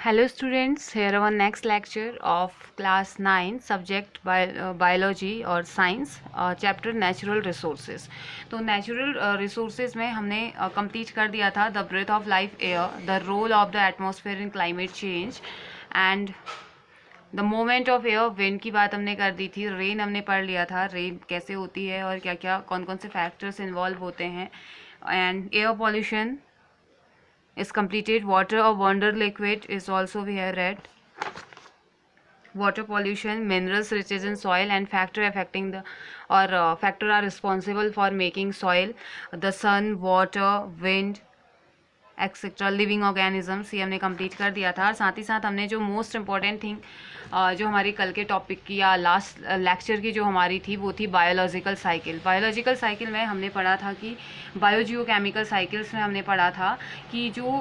Hello students, here our next lecture of class 9 subject biology और science chapter natural resources। तो natural resources में हमने complete कर दिया था the breath of life air, the role of the atmosphere in climate change and the moment of air, wind की बात हमने कर दी थी, रेन हमने पढ़ लिया था, रेन कैसे होती है और क्या क्या कौन कौन से फैक्टर्स इन्वॉल्व होते हैं, and air pollution is completed. Water or wonder liquid is also we have read. Water pollution, minerals riches in soil and factor affecting the factor are responsible for making soil, the sun, water, wind etcetera, living organisms, ये हमने complete कर दिया था। और साथ ही साथ हमने जो मोस्ट इम्पॉर्टेंट थिंग जो हमारी कल के टॉपिक की या लास्ट लेक्चर की जो हमारी थी वो थी बायोलॉजिकल साइकिल। बायोलॉजिकल साइकिल में हमने पढ़ा था कि बायोजियोकेमिकल साइकिल्स में हमने पढ़ा था कि जो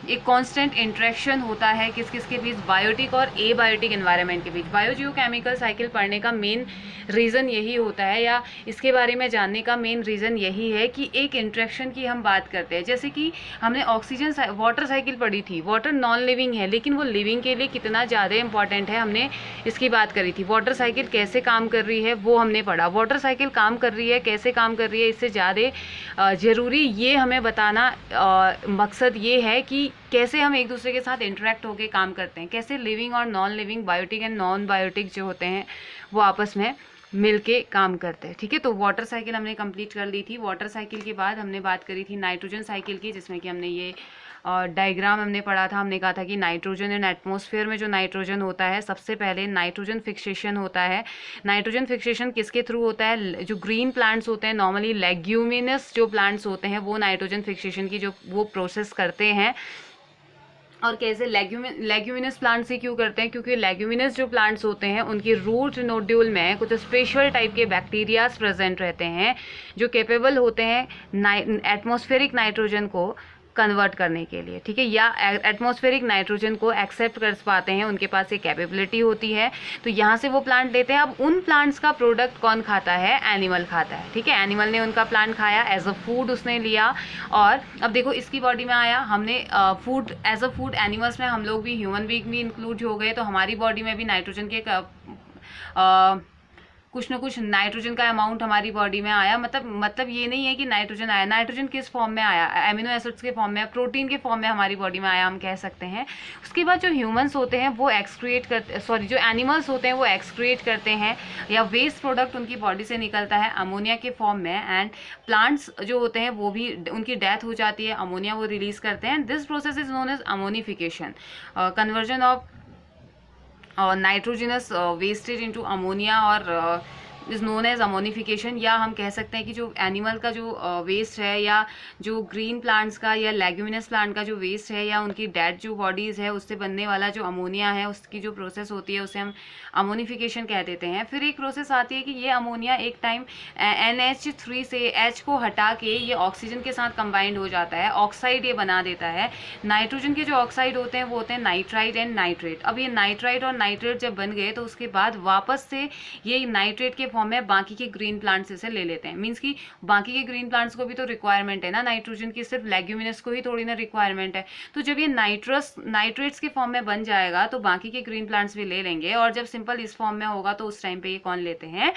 एक कांस्टेंट इंटरेक्शन होता है किस किस के बीच, बायोटिक और एबायोटिक एनवायरनमेंट के बीच। बायोजियोकेमिकल साइकिल पढ़ने का मेन रीज़न यही होता है, या इसके बारे में जानने का मेन रीज़न यही है कि एक इंटरेक्शन की हम बात करते हैं। जैसे कि हमने ऑक्सीजन वाटर साइकिल पढ़ी थी, वाटर नॉन लिविंग है लेकिन वो लिविंग के लिए कितना ज़्यादा इंपॉर्टेंट है, हमने इसकी बात करी थी। वाटर साइकिल कैसे काम कर रही है वो हमने पढ़ा। वाटर साइकिल काम कर रही है, कैसे काम कर रही है, इससे ज़्यादा ज़रूरी ये हमें बताना मकसद ये है कि कैसे हम एक दूसरे के साथ इंटरेक्ट होकर काम करते हैं, कैसे लिविंग और non living, biotic and non biotic जो होते हैं वो आपस में मिलके काम करते हैं। ठीक है, तो वाटर साइकिल हमने कंप्लीट कर ली थी। वाटर साइकिल के बाद हमने बात करी थी नाइट्रोजन साइकिल की, जिसमें कि हमने ये डायग्राम हमने पढ़ा था। हमने कहा था कि नाइट्रोजन इन एटमॉस्फेयर में जो नाइट्रोजन होता है, सबसे पहले नाइट्रोजन फिक्सेशन होता है। नाइट्रोजन फिक्सेशन किसके थ्रू होता है? जो ग्रीन प्लांट्स होते हैं, नॉर्मली लेग्यूमिनस जो प्लांट्स होते हैं वो नाइट्रोजन फिक्सेशन की जो वो प्रोसेस करते हैं। और कैसे लेग्यूमिनस प्लांट्स ही क्यों करते हैं? क्योंकि लेग्यूमिनस जो प्लांट्स होते हैं उनकी रूट नोड्यूल में कुछ स्पेशल टाइप के बैक्टीरियाज प्रेजेंट रहते हैं जो कैपेबल होते हैं एटमॉस्फेरिक नाइट्रोजन को कन्वर्ट करने के लिए। ठीक है, या एटमॉस्फेरिक नाइट्रोजन को एक्सेप्ट कर पाते हैं, उनके पास एक कैपेबिलिटी होती है। तो यहाँ से वो प्लांट लेते हैं। अब उन प्लांट्स का प्रोडक्ट कौन खाता है? एनिमल खाता है। ठीक है, एनिमल ने उनका प्लांट खाया, एज अ फूड उसने लिया। और अब देखो इसकी बॉडी में आया, हमने food as a food, animals में हम लोग भी, ह्यूमन बीइंग भी इंक्लूड हो गए, तो हमारी बॉडी में भी नाइट्रोजन के कुछ ना कुछ नाइट्रोजन का अमाउंट हमारी बॉडी में आया। मतलब ये नहीं है कि नाइट्रोजन आया। नाइट्रोजन किस फॉर्म में आया? एमिनो एसिड्स के फॉर्म में, प्रोटीन के फॉर्म में हमारी बॉडी में आया, हम कह सकते हैं। उसके बाद जो ह्यूमंस होते हैं वो एक्सक्रिएट करते, सॉरी जो एनिमल्स होते हैं वो एक्सक्रिएट करते हैं, या वेस्ट प्रोडक्ट उनकी बॉडी से निकलता है अमोनिया के फॉर्म में। एंड प्लांट्स जो होते हैं वो भी, उनकी डेथ हो जाती है, अमोनिया वो रिलीज करते हैं। This process is known as ammonification, conversion of nitrogenous wastage into ammonia और इज नोन एज अमोनिफिकेशन। या हम कह सकते हैं कि जो एनिमल का जो वेस्ट है, या जो ग्रीन प्लांट्स का या लेग्यूमिनस प्लांट का जो वेस्ट है, या उनकी डेड जो बॉडीज़ है उससे बनने वाला जो अमोनिया है, उसकी जो प्रोसेस होती है उसे हम अमोनिफिकेशन कह देते हैं। फिर एक प्रोसेस आती है कि ये अमोनिया एक टाइम NH3 से H को हटा के ये ऑक्सीजन के साथ कंबाइंड हो जाता है, ऑक्साइड ये बना देता है। नाइट्रोजन के जो ऑक्साइड होते हैं वो होते हैं नाइट्राइट एंड नाइट्रेट। अब ये नाइट्राइट और नाइट्रेट जब बन गए तो उसके बाद वापस से ये नाइट्रेट के फॉर्म में बाकी के ग्रीन प्लांट्स इसे ले लेते हैं। मीन्स कि बाकी के ग्रीन प्लांट्स को भी तो रिक्वायरमेंट है ना नाइट्रोजन की, सिर्फ लेग्यूमिनस को ही थोड़ी ना रिक्वायरमेंट है। तो जब ये नाइट्रेट्स के फॉर्म में बन जाएगा तो बाकी के ग्रीन प्लांट्स भी ले लेंगे, और जब सिंपल इस फॉर्म में होगा तो उस टाइम पे ये कौन लेते हैं?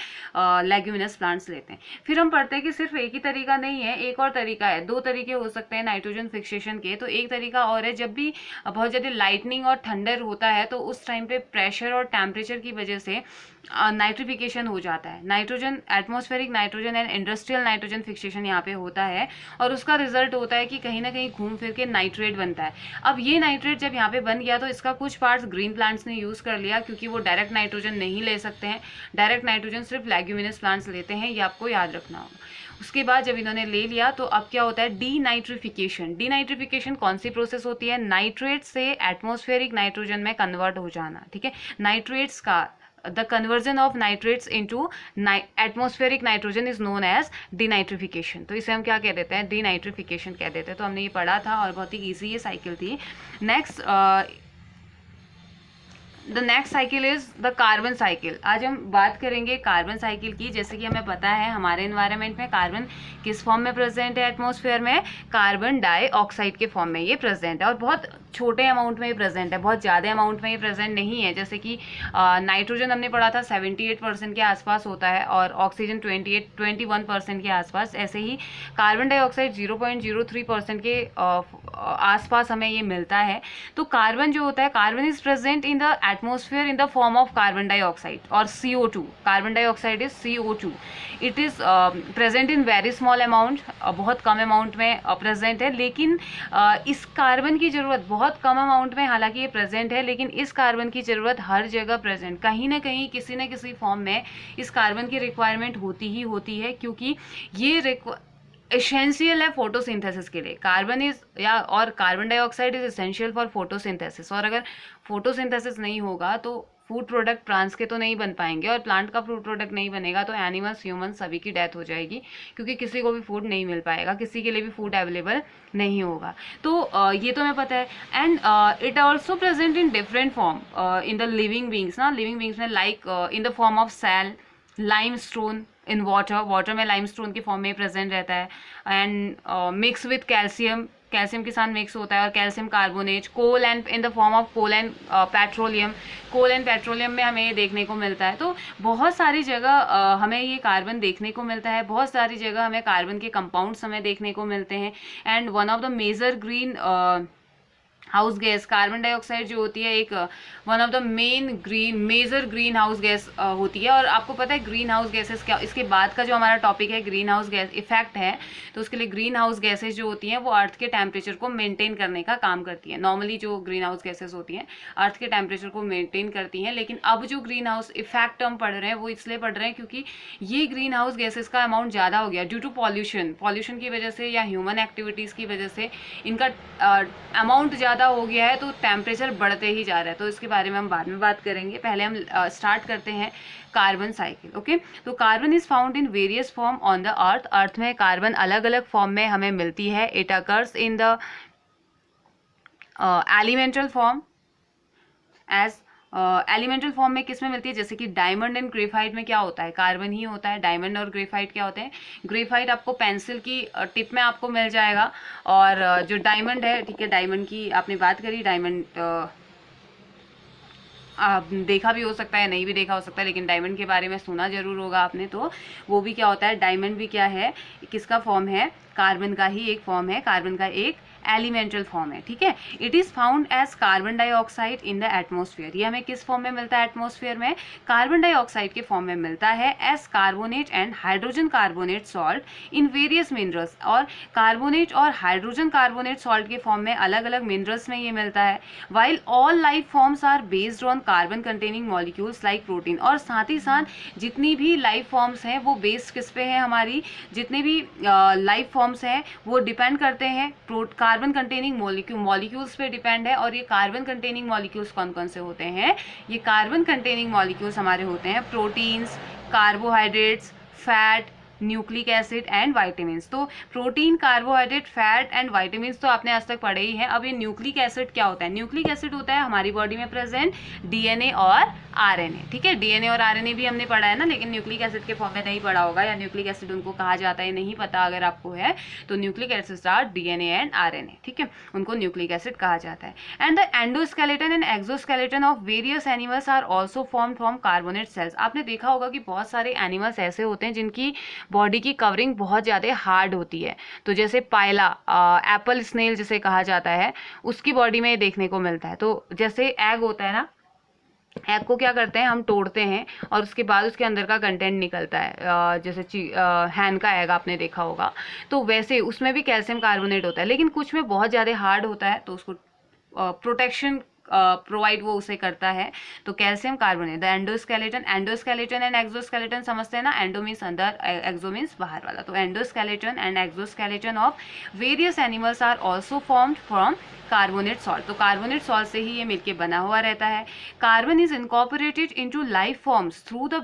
लेग्यूमिनस प्लांट्स लेते हैं। फिर हम पढ़ते हैं कि सिर्फ एक ही तरीका नहीं है, एक और तरीका है। दो तरीके हो सकते हैं नाइट्रोजन फिक्सेशन के। तो एक तरीका और है, जब भी बहुत ज़्यादा लाइटनिंग और थंडर होता है तो उस टाइम पे प्रेशर और टेम्परेचर की वजह से नाइट्रिफिकेशन हो जाता है। Nitrogen, atmospheric nitrogen and industrial nitrogen fixation यहाँ पे होता है, और उसका रिजल्ट होता है कि कहीं ना कहीं घूम फिर के नाइट्रेट बनता है। अब ये नाइट्रेट जब यहाँ पे बन गया तो इसका कुछ पार्ट्स ग्रीन प्लांट्स ने यूज़ कर लिया, क्योंकि वो डायरेक्ट नाइट्रोजन नहीं ले सकते हैं। डायरेक्ट नाइट्रोजन सिर्फ लेग्यूमिनस प्लांट्स लेते हैं, ये आपको याद रखना होगा। उसके बाद जब इन्होंने ले लिया तो अब क्या होता है? डीनाइट्रिफिकेशन। डीनाइट्रिफिकेशन कौन सी प्रोसेस होती है? नाइट्रेट से एटमॉस्फेरिक नाइट्रोजन में कन्वर्ट हो जाना। ठीक है, नाइट्रेट्स का the conversion of nitrates into atmospheric nitrogen is known as denitrification। तो इसे हम क्या कह देते हैं? denitrification कह देते हैं। तो हमने ये पढ़ा था और बहुत ही ईजी ये साइकिल थी। Next the next cycle is the carbon cycle. आज हम बात करेंगे कार्बन साइकिल की। जैसे कि हमें पता है हमारे एनवायरनमेंट में कार्बन किस फॉर्म में प्रेजेंट है, एटमॉस्फेयर में कार्बन डाइऑक्साइड के फॉर्म में ये प्रेजेंट है, और बहुत छोटे अमाउंट में ये प्रेजेंट है, बहुत ज़्यादा अमाउंट में ये प्रेजेंट नहीं है। जैसे कि नाइट्रोजन हमने पढ़ा था 78% के आसपास होता है और ऑक्सीजन 21% के आसपास। ऐसे ही कार्बन डाइऑक्साइड 0.03% के आसपास हमें ये मिलता है। तो कार्बन जो होता है, carbon is present in the atmosphere in the form of carbon dioxide और CO2। Carbon dioxide is CO2। It is present in very small amount, बहुत कम अमाउंट में प्रेजेंट है। लेकिन इस कार्बन की ज़रूरत बहुत कम अमाउंट में हालांकि ये प्रेजेंट है, लेकिन इस कार्बन की ज़रूरत हर जगह प्रेजेंट, कहीं ना कहीं किसी न किसी फॉर्म में इस कार्बन की रिक्वायरमेंट होती ही होती है, क्योंकि ये एसेंशियल है फोटोसिंथेसिस के लिए। कार्बन इज या और carbon dioxide is essential for photosynthesis, और अगर फोटोसिंथेसिस नहीं होगा तो फूड प्रोडक्ट प्लांट्स के तो नहीं बन पाएंगे, और प्लांट का फूड प्रोडक्ट नहीं बनेगा तो एनिमल्स, ह्यूमन सभी की डेथ हो जाएगी, क्योंकि किसी को भी फूड नहीं मिल पाएगा, किसी के लिए भी फूड अवेलेबल नहीं होगा। तो ये तो हमें पता है। And it also present in different form in the living beings ना, लिविंग बींग्स में like in the form of cell, limestone in water में लाइमस्टोन के फॉर्म में प्रेजेंट रहता है। And mix with calcium, calcium के साथ मिक्स होता है, और calcium carbonate, coal and in the form of coal and petroleum, coal and petroleum में हमें ये देखने को मिलता है। तो बहुत सारी जगह हमें ये कार्बन देखने को मिलता है, बहुत सारी जगह हमें कार्बन के कंपाउंड्स हमें देखने को मिलते हैं। And one of the major greenhouse gas, carbon dioxide जो होती है एक one of the major greenhouse gas होती है। और आपको पता है ग्रीन हाउस गैसेस क्या, इसके बाद का जो हमारा टॉपिक है ग्रीन हाउस गैस इफेक्ट है, तो उसके लिए ग्रीन हाउस गैसेस जो होती हैं वो अर्थ के टेम्परेचर को मेंटेन करने का काम करती है। नॉर्मली जो ग्रीन हाउस गैसेस होती हैं अर्थ के टेम्परेचर को मेंटेन करती हैं, लेकिन अब जो ग्रीन हाउस इफेक्ट हम पढ़ रहे हैं वो इसलिए पढ़ रहे हैं क्योंकि ये ग्रीन हाउस गैसेस का अमाउंट ज़्यादा हो गया ड्यू टू पॉल्यूशन की वजह से या ह्यूमन एक्टिविटीज़ की वजह से इनका अमाउंट ज़्यादा हो गया है, तो टेम्परेचर बढ़ते ही जा रहा है। तो इसके बारे में हम बाद में बात करेंगे, पहले हम स्टार्ट करते हैं कार्बन साइकिल। ओके, तो carbon is found in various form on the earth. Earth में कार्बन अलग अलग फॉर्म में हमें मिलती है। It occurs in the elemental form as elemental form में किस में मिलती है, जैसे कि डायमंड एंड ग्रेफाइट में क्या होता है, कार्बन ही होता है। डायमंड और ग्रेफाइट क्या होते हैं, ग्रेफाइट आपको पेंसिल की टिप में आपको मिल जाएगा, और जो डायमंड है, ठीक है, डायमंड की आपने बात करी, डायमंड देखा भी हो सकता है, नहीं भी देखा हो सकता है, लेकिन डायमंड के बारे में सुना जरूर होगा आपने। तो वो भी क्या होता है, डायमंड भी क्या है, किसका फॉर्म है, कार्बन का ही एक फॉर्म है, कार्बन का एक एलिमेंटल फॉर्म है। ठीक है, it is found as carbon dioxide in the atmosphere. ये हमें किस फॉर्म में मिलता है, एटमॉस्फेयर में कार्बन डाइऑक्साइड के फॉर्म में मिलता है as carbonate and hydrogen carbonate salt in various minerals. और कार्बोनेट और हाइड्रोजन कार्बोनेट सॉल्ट के फॉर्म में अलग अलग मिनरल्स में ये मिलता है। While all life forms are based on carbon containing molecules like protein. और साथ ही साथ जितनी भी लाइफ फॉर्म्स हैं वो बेस्ड किस पे है, हमारी जितने भी लाइफ फॉर्म्स हैं वो डिपेंड करते हैं कार्बन कंटेनिंग मॉलिक्यूल्स पे डिपेंड है। और ये कार्बन कंटेनिंग मॉलिक्यूल्स कौन कौन से होते हैं, ये कार्बन कंटेनिंग मॉलिक्यूल्स हमारे होते हैं proteins, carbohydrates, fat, nucleic acid and vitamins. तो protein, carbohydrate, fat and vitamins तो आपने आज तक पढ़े ही हैं। अब ये न्यूक्लिक एसिड क्या होता है, न्यूक्लिक एसिड होता है हमारी बॉडी में प्रेजेंट डीएनए और आरएनए। ठीक है, डीएनए और आरएनए भी हमने पढ़ा है ना, लेकिन न्यूक्लिक एसिड के फॉर्म में नहीं पढ़ा होगा, या न्यूक्लिक एसिड उनको कहा जाता है नहीं पता अगर आपको है तो। Nucleic acid are DNA and RNA, ठीक है, उनको न्यूक्लिक एसिड कहा जाता है। And the endoskeleton and exoskeleton of various animals are also form from carbonate cells. आपने देखा होगा कि बहुत सारे एनिमल्स ऐसे होते हैं जिनकी बॉडी की कवरिंग बहुत ज़्यादा हार्ड होती है। तो जैसे पायला, एप्पल स्नेल जिसे कहा जाता है, उसकी बॉडी में देखने को मिलता है। तो जैसे एग होता है ना, एग को क्या करते हैं हम, तोड़ते हैं और उसके बाद उसके अंदर का कंटेंट निकलता है, जैसे हैन का एग आपने देखा होगा, तो वैसे उसमें भी कैल्शियम कार्बोनेट होता है, लेकिन कुछ में बहुत ज़्यादा हार्ड होता है तो उसको प्रोटेक्शन प्रोवाइड वो उसे करता है। तो calcium carbonate. The endoskeleton and exoskeleton समझते हैं ना, एंडो मीन्स अंदर, एक्सो मीन्स बाहर वाला। तो endoskeleton and exoskeleton of various animals are also formed from carbonate salt. तो कार्बोनेट सॉल्ट से ही ये मिलके बना हुआ रहता है। Carbon is incorporated into life forms through the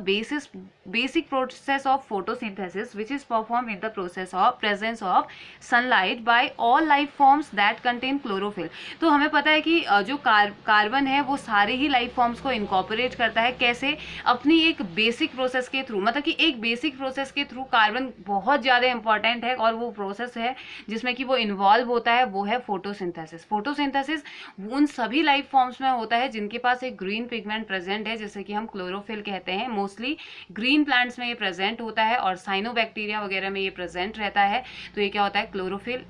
basic process of photosynthesis which is perform in the process of presence of sunlight by all life forms that contain chlorophyll. तो हमें पता है कि जो कार्बन है वो सारे ही लाइफ फॉर्म्स को इनकॉर्पोरेट करता है। कैसे? अपनी एक बेसिक प्रोसेस के थ्रू, मतलब कि एक बेसिक प्रोसेस के थ्रू कार्बन बहुत ज़्यादा इंपॉर्टेंट है, और वो प्रोसेस है जिसमें कि वो इन्वॉल्व होता है, वो है फोटोसिंथेसिस। फोटोसिंथेसिस उन सभी लाइफ फॉर्म्स में होता है जिनके पास एक ग्रीन पिगमेंट प्रेजेंट है, जैसे कि हम क्लोरोफिल कहते हैं। मोस्टली ग्रीन प्लांट्स में ये प्रेजेंट होता है और साइनोबैक्टीरिया वगैरह में ये प्रेजेंट रहता है। तो ये क्या होता है, क्लोरोफिल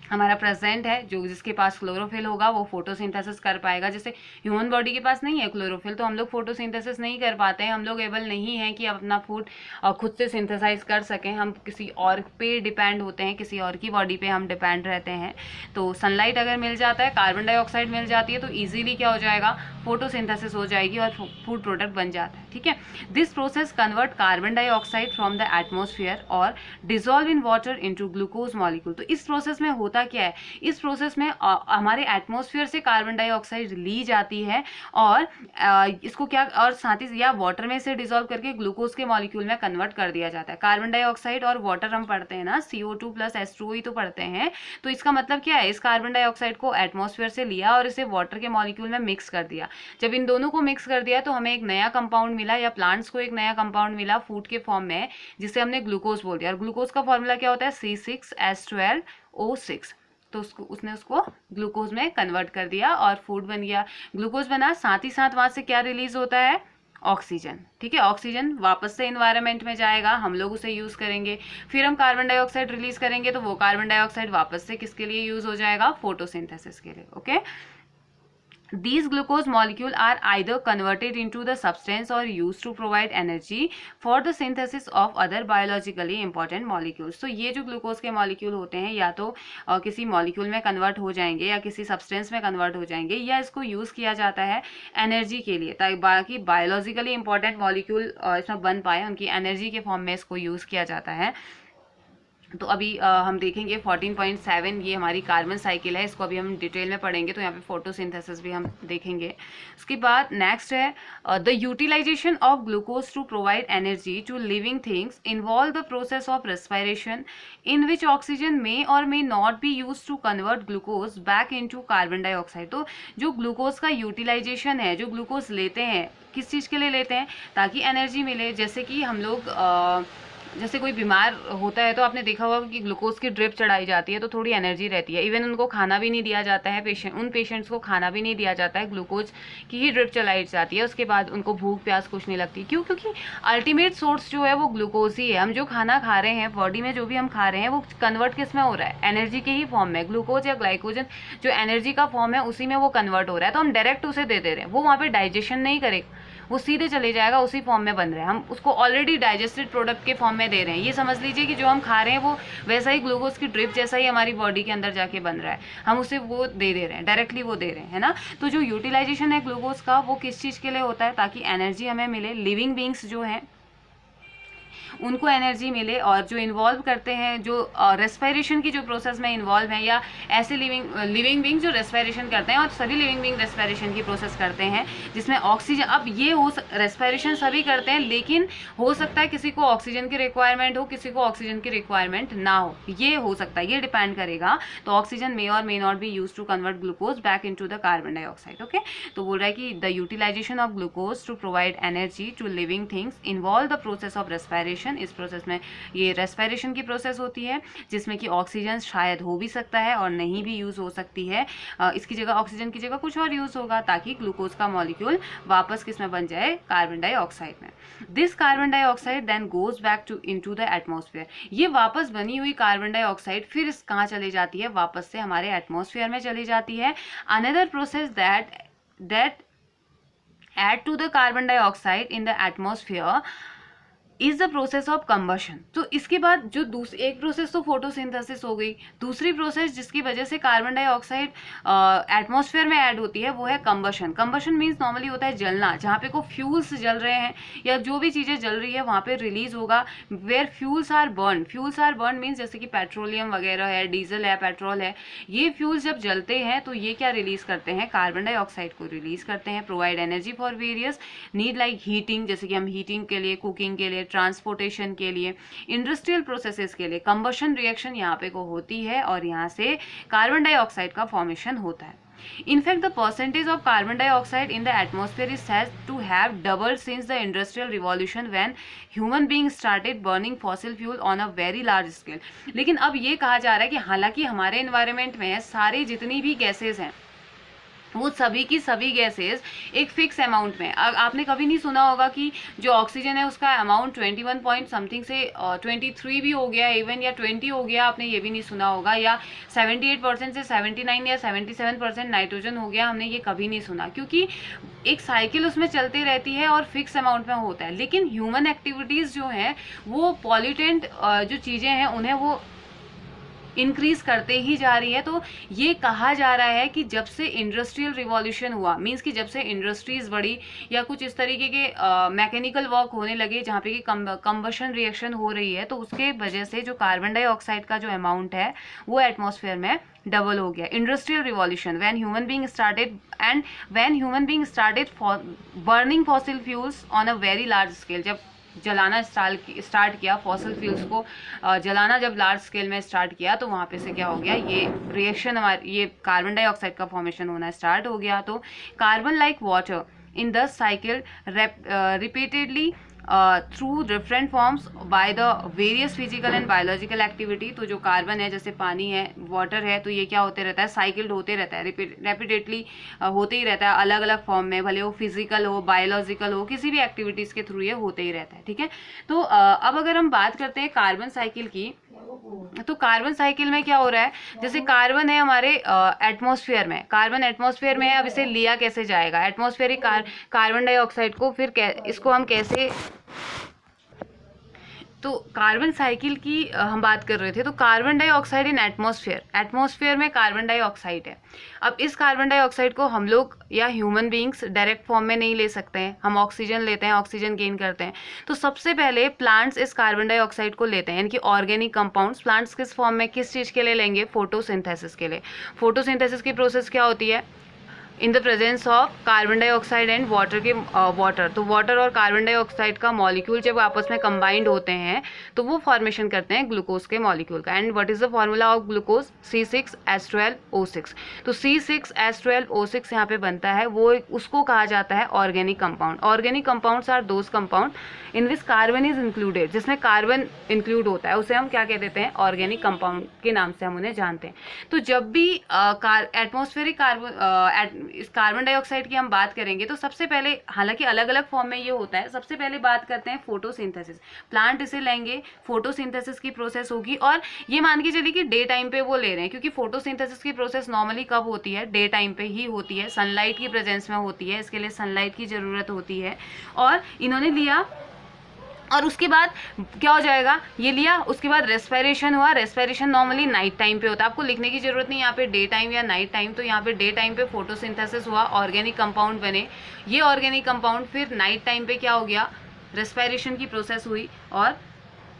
हमारा प्रेजेंट है, जो जिसके पास क्लोरोफिल होगा वो फोटोसिंथेसिस कर पाएगा। जैसे ह्यूमन बॉडी के पास नहीं है क्लोरोफिल, तो हम लोग फोटोसिंथेसिस नहीं कर पाते हैं, हम लोग एबल नहीं हैं कि अपना फूड खुद से सिंथेसाइज कर सकें। हम किसी और पे डिपेंड होते हैं, किसी और की बॉडी पे हम डिपेंड रहते हैं। तो सनलाइट अगर मिल जाता है, कार्बन डाइऑक्साइड मिल जाती है, तो ईजिली क्या हो जाएगा, फोटोसिंथेसिस हो जाएगी और फूड प्रोडक्ट बन जाता है। ठीक है, this process convert carbon dioxide from the atmosphere और dissolve in water into glucose molecule. तो इस प्रोसेस में होता क्या है, इस प्रोसेस में हमारे एटमॉस्फेयर से कार्बन डाइऑक्साइड ली जाती है और इसको क्या, और साथ ही या वाटर में से डिसॉल्व करके ग्लूकोज के मॉलिक्यूल में कन्वर्ट कर दिया जाता है। कार्बन डाइऑक्साइड और वाटर हम पढ़ते हैं ना, CO2 + H2O ही तो पढ़ते हैं। तो इसका मतलब क्या है, इस कार्बन डाइऑक्साइड को एटमॉस्फेयर से लिया और इसे वाटर के मॉलिक्यूल में मिक्स कर दिया। जब इन दोनों को मिक्स कर दिया तो हमें एक नया कंपाउंड मिला, या प्लांट्स को एक नया कंपाउंड मिला फूड के फॉर्म में, जिसे हमने ग्लूकोज बोल दिया। और ग्लूकोज का फॉर्मूला क्या होता है, C6H12O6। तो उसने उसको ग्लूकोज में कन्वर्ट कर दिया और फूड बन गया, ग्लूकोज बना। साथ ही साथ वहां से क्या रिलीज होता है, ऑक्सीजन। ठीक है, ऑक्सीजन वापस से एनवायरनमेंट में जाएगा, हम लोग उसे यूज करेंगे। फिर हम कार्बन डाइऑक्साइड रिलीज करेंगे, तो वो कार्बन डाइऑक्साइड वापस से किसके लिए यूज हो जाएगा, फोटोसिंथेसिस के लिए। Okay, these glucose molecules are either converted into the substance or used to provide energy for the synthesis of other biologically important molecules। तो ये जो ग्लूकोज के मॉलिक्यूल होते हैं या तो किसी मॉलिक्यूल में कन्वर्ट हो जाएंगे या किसी सब्सटेंस में कन्वर्ट हो जाएंगे, या इसको यूज़ किया जाता है एनर्जी के लिए, ताकि बाकी बायोलॉजिकली इंपॉर्टेंट मॉलिक्यूल इसमें बन पाए, उनकी एनर्जी के फॉर्म में इसको यूज़ किया जाता है। तो अभी हम देखेंगे 14.7, ये हमारी कार्बन साइकिल है, इसको अभी हम डिटेल में पढ़ेंगे। तो यहाँ पे फोटोसिंथेसिस भी हम देखेंगे। उसके बाद नेक्स्ट है the utilization of glucose to provide energy to living things involve the process of respiration in which oxygen may और may not be use to convert glucose back into carbon dioxide. तो जो glucose का utilisation है, जो glucose लेते हैं, किस चीज़ के लिए लेते हैं, ताकि एनर्जी मिले। जैसे कि हम लोग जैसे कोई बीमार होता है तो आपने देखा होगा कि ग्लूकोज की ड्रिप चढ़ाई जाती है तो थोड़ी एनर्जी रहती है। इवन उनको खाना भी नहीं दिया जाता है, उन पेशेंट्स को खाना भी नहीं दिया जाता है, ग्लूकोज की ही ड्रिप चलाई जाती है। उसके बाद उनको भूख प्यास कुछ नहीं लगती। क्यों? क्योंकि अल्टीमेट सोर्स जो है वो ग्लूकोज ही है। हम जो खाना खा रहे हैं, बॉडी में जो भी हम खा रहे हैं, वो कन्वर्ट किस में हो रहा है, एनर्जी के ही फॉर्म में। ग्लूकोज या ग्लाइकोजन जो एनर्जी का फॉर्म है उसी में वो कन्वर्ट हो रहा है। तो हम डायरेक्ट उसे दे रहे हैं, वो वहाँ पर डाइजेशन नहीं करेगा, वो सीधे चले जाएगा, उसी फॉर्म में बन रहा है। हम उसको ऑलरेडी डाइजेस्टेड प्रोडक्ट के फॉर्म में दे रहे हैं। ये समझ लीजिए कि जो हम खा रहे हैं वो वैसा ही ग्लूकोज की ड्रिप जैसा ही हमारी बॉडी के अंदर जाके बन रहा है, हम उसे वो दे रहे हैं, डायरेक्टली वो दे रहे हैं, है ना। तो जो यूटिलाइजेशन है ग्लूकोज का, वो किस चीज़ के लिए होता है, ताकि एनर्जी हमें मिले, लिविंग बींग्स जो हैं उनको एनर्जी मिले। और जो इन्वॉल्व करते हैं, जो रेस्पिरेशन की जो प्रोसेस में इन्वॉल्व हैं, या ऐसे लिविंग बींग जो रेस्पिरेशन करते हैं, और सभी लिविंग बींग रेस्पिरेशन की प्रोसेस करते हैं जिसमें ऑक्सीजन, अब ये रेस्पिरेशन सभी करते हैं, लेकिन हो सकता है किसी को ऑक्सीजन की रिक्वायरमेंट हो, किसी को ऑक्सीजन की रिक्वायरमेंट ना हो, ये हो सकता है, ये डिपेंड करेगा। तो ऑक्सीजन मे और may not be use to convert glucose back into the carbon dioxide. Okay, तो बोल रहा है कि the utilization of glucose to provide energy to living things involve the process of respiration. इस process में ये respiration की प्रोसेस होती है, जिसमें कि ऑक्सीजन शायद हो भी सकता है और नहीं भी यूज हो सकती है। इसकी जगह, ऑक्सीजन की जगह कुछ और यूज होगा, ताकि ग्लूकोज का मॉलिक्यूल वापस किस में बन जाए, कार्बन डाइऑक्साइड में। This carbon dioxide then goes back to into the atmosphere. ये वापस बनी हुई कार्बन डाइऑक्साइड फिर कहाँ चली जाती है, वापस से हमारे एटमॉस्फेयर में चली जाती है। Another process that add to the carbon dioxide in the atmosphere is the process of combustion. तो इसके बाद जो एक प्रोसेस तो फोटोसिंथेसिस हो गई, दूसरी प्रोसेस जिसकी वजह से कार्बन डाइऑक्साइड एटमॉस्फेयर में ऐड होती है वो है कंबशन। कंबशन मीन्स नॉर्मली होता है जलना, जहाँ पे को फ्यूल्स जल रहे हैं या जो भी चीज़ें जल रही है वहाँ पे रिलीज होगा। Where fuels are burn means जैसे कि पेट्रोलियम वगैरह है, डीजल है, पेट्रोल है, ये फ्यूल्स जब जलते हैं तो ये क्या रिलीज करते हैं, कार्बन डाइऑक्साइड को रिलीज करते हैं। Provide energy for various need like heating, जैसे कि हम हीटिंग के लिए, कुकिंग के लिए, ट्रांसपोर्टेशन के लिए, इंडस्ट्रियल प्रोसेसेस के लिए कंबशन रिएक्शन यहाँ पे को होती है और यहाँ से कार्बन डाइऑक्साइड का फॉर्मेशन होता है. In fact, the percentage of carbon dioxide in the atmosphere is said to have doubled since the Industrial Revolution when human beings started burning fossil fuel on a very large scale. लेकिन अब ये कहा जा रहा है कि हालांकि हमारे एनवायरनमेंट में सारी जितनी भी गैसेज हैं वो सभी की सभी गैसेस एक फिक्स अमाउंट में, आपने कभी नहीं सुना होगा कि जो ऑक्सीजन है उसका अमाउंट 21 पॉइंट समथिंग से 23 भी हो गया इवन, या 20 हो गया, आपने ये भी नहीं सुना होगा, या 78% से 79 या 77% नाइट्रोजन हो गया, हमने ये कभी नहीं सुना, क्योंकि एक साइकिल उसमें चलती रहती है और फिक्स अमाउंट में होता है. लेकिन ह्यूमन एक्टिविटीज़ जो हैं वो पॉल्यूटेंट जो चीज़ें हैं उन्हें वो इंक्रीज करते ही जा रही है. तो ये कहा जा रहा है कि जब से इंडस्ट्रियल रिवॉल्यूशन हुआ, मींस कि जब से इंडस्ट्रीज बढ़ी या कुछ इस तरीके के मैकेनिकल वर्क होने लगे जहाँ पे कि कंबशन रिएक्शन हो रही है, तो उसके वजह से जो कार्बन डाइऑक्साइड का जो अमाउंट है वो एटमॉस्फेयर में डबल हो गया. Industrial revolution when human being started burning fossil fuels on a very large scale, जब जलाना स्टार्ट किया, फॉसिल फ्यूल्स को जलाना जब लार्ज स्केल में स्टार्ट किया, तो वहाँ पे से क्या हो गया, ये रिएक्शन ये कार्बन डाइऑक्साइड का फॉर्मेशन होना स्टार्ट हो गया. तो carbon like water in the cycle repeatedly through different forms by the various physical and biological activity. तो जो कार्बन है, जैसे पानी है, वाटर है, तो ये क्या होते रहता है, साइकिल्ड होते रहता है, रेपिडेटली होते ही रहता है अलग अलग फॉर्म में, भले वो फिजिकल हो, बायोलॉजिकल हो, किसी भी एक्टिविटीज़ के थ्रू ये होते ही रहता है. ठीक है. तो अब अगर हम बात करते हैं कार्बन साइकिल की, तो कार्बन साइकिल में क्या हो रहा है, जैसे कार्बन है हमारे एटमॉस्फेयर में, कार्बन एटमॉस्फेयर में है, अब इसे लिया कैसे जाएगा, एटमॉस्फेरिक कार्बन डाइऑक्साइड को फिर इसको हम कैसे, तो कार्बन साइकिल की हम बात कर रहे थे. तो कार्बन डाइऑक्साइड इन एटमॉस्फेयर में कार्बन डाइऑक्साइड है. अब इस कार्बन डाइऑक्साइड को हम लोग या ह्यूमन बींग्स डायरेक्ट फॉर्म में नहीं ले सकते हैं, हम ऑक्सीजन लेते हैं, ऑक्सीजन गेन करते हैं. तो सबसे पहले प्लांट्स इस कार्बन डाइऑक्साइड को लेते हैं, यानी कि ऑर्गेनिक कंपाउंड्स. प्लांट्स किस फॉर्म में, किस चीज़ के लिए लेंगे, फोटोसिंथेसिस के लिए. फोटोसिंथेसिस की प्रोसेस क्या होती है, in the presence of carbon dioxide and water. तो वाटर और कार्बन डाइऑक्साइड का मॉलिक्यूल जब आपस में कंबाइंड होते हैं तो वो फॉर्मेशन करते हैं ग्लूकोज के मॉलिक्यूल का. And what is the formula of glucose, C6H12O6. तो C6H12O6 यहाँ पे बनता है, वो उसको कहा जाता है organic compound. Organic compounds are those compound in which carbon is included, जिसमें कार्बन इंक्लूड होता है, उसे हम क्या कह देते हैं, ऑर्गेनिक कंपाउंड के नाम से हम उन्हें जानते हैं. तो जब भी एटमॉस्फेरिक इस कार्बन डाइऑक्साइड की हम बात करेंगे तो सबसे पहले, हालांकि अलग अलग फॉर्म में ये होता है, सबसे पहले बात करते हैं फोटोसिंथेसिस. प्लांट इसे लेंगे, फोटोसिंथेसिस की प्रोसेस होगी, और ये मान के चलिए कि डे टाइम पे वो ले रहे हैं, क्योंकि फोटोसिंथेसिस की प्रोसेस नॉर्मली कब होती है, डे टाइम पे ही होती है, सनलाइट की प्रेजेंस में होती है, इसके लिए सनलाइट की ज़रूरत होती है. और इन्होंने लिया और उसके बाद क्या हो जाएगा, ये लिया, उसके बाद रेस्पिरेशन हुआ. रेस्पिरेशन नॉर्मली नाइट टाइम पे होता है, आपको लिखने की जरूरत नहीं यहाँ पे डे टाइम या नाइट टाइम. तो यहाँ पे डे टाइम पे फोटोसिंथेसिस हुआ, ऑर्गेनिक कंपाउंड बने. ये ऑर्गेनिक कंपाउंड फिर नाइट टाइम पे क्या हो गया, रेस्पिरेशन की प्रोसेस हुई और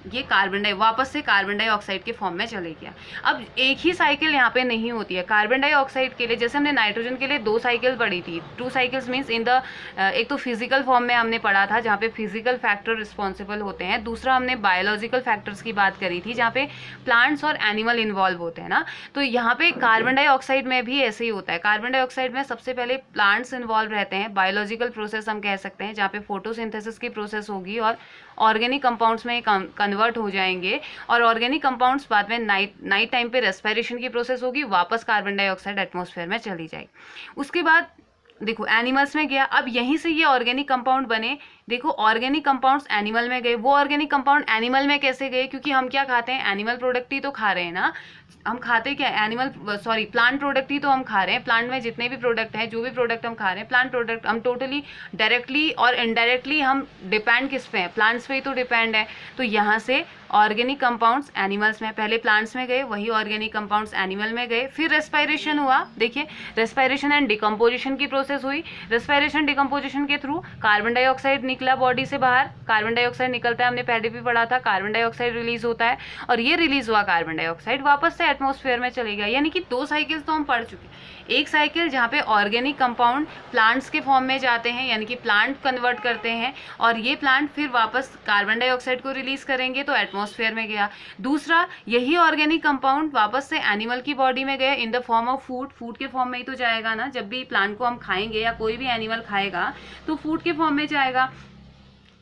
ये वापस से कार्बन डाइऑक्साइड के फॉर्म में चले गया. अब एक ही साइकिल यहाँ पे नहीं होती है. कार्बन डाइऑक्साइड के लिए जैसे हमने नाइट्रोजन के लिए 2 साइकिल पढ़ी थी, 2 साइकिल्स मीन्स इन द एक तो फिजिकल फॉर्म में हमने पढ़ा था जहाँ पे फिजिकल फैक्टर रिस्पॉन्सिबल होते हैं, दूसरा हमने बायोलॉजिकल फैक्टर्स की बात करी थी जहाँ पे प्लांट्स और एनिमल इन्वॉल्व होते हैं ना. तो यहाँ पे कार्बन डाइऑक्साइड में भी ऐसे ही होता है. कार्बन डाइऑक्साइड में सबसे पहले प्लांट्स इन्वॉल्व रहते हैं, बायोलॉजिकल प्रोसेस हम कह सकते हैं, जहाँ पे फोटोसिंथेसिस की प्रोसेस होगी और ऑर्गेनिक कंपाउंड्स में कन्वर्ट हो जाएंगे. और ऑर्गेनिक कंपाउंड्स बाद में नाइट टाइम पे रेस्पिरेशन की प्रोसेस होगी, वापस कार्बन डाइऑक्साइड एटमॉस्फेयर में चली जाएगी. उसके बाद देखो एनिमल्स में गया, अब यहीं से ये ऑर्गेनिक कंपाउंड बने. देखो ऑर्गेनिक कंपाउंड्स एनिमल में गए, वो ऑर्गेनिक कंपाउंड एनिमल में कैसे गए, क्योंकि हम क्या खाते हैं, एनिमल प्रोडक्ट ही तो खा रहे हैं ना. हम खाते क्या, प्लांट प्रोडक्ट ही तो हम खा रहे हैं. प्लांट में जितने भी प्रोडक्ट हैं, जो भी प्रोडक्ट हम खा रहे हैं, प्लांट प्रोडक्ट, हम टोटली डायरेक्टली और इनडायरेक्टली हम डिपेंड किस पे हैं, प्लांट्स पे ही तो डिपेंड है. तो यहाँ से ऑर्गेनिक कंपाउंड्स एनिमल्स में, पहले प्लांट्स में गए, वही ऑर्गेनिक कंपाउंड्स एनिमल में गए, फिर रेस्पिरेशन हुआ. देखिए रेस्पिरेशन एंड डिकम्पोजिशन की प्रोसेस हुई. रेस्पिरेशन डिकम्पोजिशन के थ्रू कार्बन डाइऑक्साइड निकला बॉडी से बाहर, कार्बन डाइऑक्साइड निकलता है, हमने पहले भी पढ़ा था, कार्बन डाइऑक्साइड रिलीज होता है और ये रिलीज हुआ कार्बन डाइऑक्साइड वापस से एटमॉस्फेयर में चले गया। यानी कि 2 साइकिल्स तो हम पढ़ चुके हैं। एक साइकिल जहाँ पे ऑर्गेनिक कंपाउंड प्लांट्स के फॉर्म में जाते हैं, यानी कि प्लांट कन्वर्ट करते हैं और ये प्लांट फिर वापस कार्बन डाइऑक्साइड को रिलीज करेंगे तो एटमॉस्फेयर में गया। दूसरा, यही ऑर्गेनिक कंपाउंड वापस से एनिमल की बॉडी में गया इन the form of food. Food के फॉर्म में ही तो जाएगा ना, जब भी प्लांट को हम खाएंगे या कोई भी एनिमल खाएगा तो फूड के फॉर्म में जाएगा।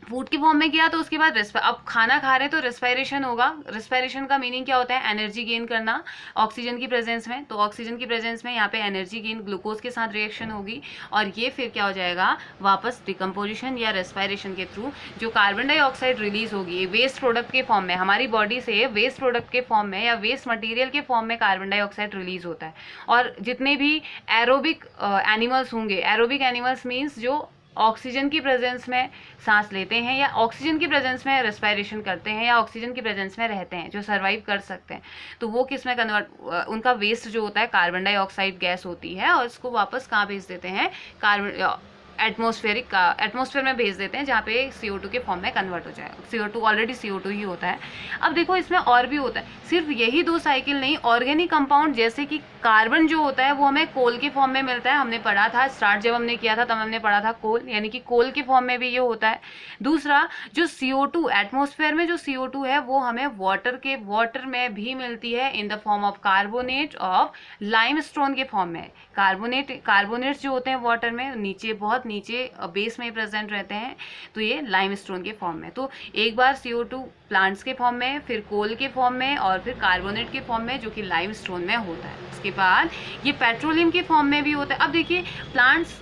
फूड के फॉर्म में गया तो उसके बाद अब खाना खा रहे तो रेस्पिरेशन होगा। रेस्पिरेशन का मीनिंग क्या होता है? एनर्जी गेन करना ऑक्सीजन की प्रेजेंस में। तो ऑक्सीजन की प्रेजेंस में यहाँ पे एनर्जी गेन ग्लूकोज के साथ रिएक्शन होगी और ये फिर क्या हो जाएगा, वापस डिकम्पोजिशन या रेस्पिरेशन के थ्रू जो कार्बन डाइऑक्साइड रिलीज होगी वेस्ट प्रोडक्ट के फॉर्म में, हमारी बॉडी से वेस्ट प्रोडक्ट के फॉर्म में या वेस्ट मटेरियल के फॉर्म में कार्बन डाइऑक्साइड रिलीज होता है। और जितने भी एरोबिक एनिमल्स होंगे, एरोबिक एनिमल्स मीन्स जो ऑक्सीजन की प्रेजेंस में सांस लेते हैं या ऑक्सीजन की प्रेजेंस में रेस्पिरेशन करते हैं या ऑक्सीजन की प्रेजेंस में रहते हैं, जो सर्वाइव कर सकते हैं, तो वो किस में कन्वर्ट, उनका वेस्ट जो होता है कार्बन डाइऑक्साइड गैस होती है और इसको वापस कहाँ भेज देते हैं, कार्बन एटमॉस्फेयर में भेज देते हैं जहाँ पे CO2 के फॉर्म में कन्वर्ट हो जाएगा। CO2 ऑलरेडी CO2 ही होता है। अब देखो इसमें और भी होता है, सिर्फ यही 2 साइकिल नहीं, ऑर्गेनिक कंपाउंड जैसे कि कार्बन जो होता है वो हमें कोल के फॉर्म में मिलता है। हमने पढ़ा था, स्टार्ट जब हमने किया था तब हमने पढ़ा था कोल, यानी कि कोल के फॉर्म में भी ये होता है। दूसरा, जो CO2 एटमॉस्फेयर में जो CO2 है वो हमें वाटर में भी मिलती है in the form of carbonate of limestone के फॉर्म में। कार्बोनेट्स जो होते हैं वाटर में नीचे, बहुत नीचे बेस में प्रेजेंट रहते हैं, तो ये लाइमस्टोन के फॉर्म में। तो एक बार CO2 प्लांट्स के फॉर्म में, फिर कोल के फॉर्म में और फिर कार्बोनेट के फॉर्म में जो कि लाइमस्टोन में होता है। उसके बाद ये पेट्रोलियम के फॉर्म में भी होता है। अब देखिए प्लांट्स,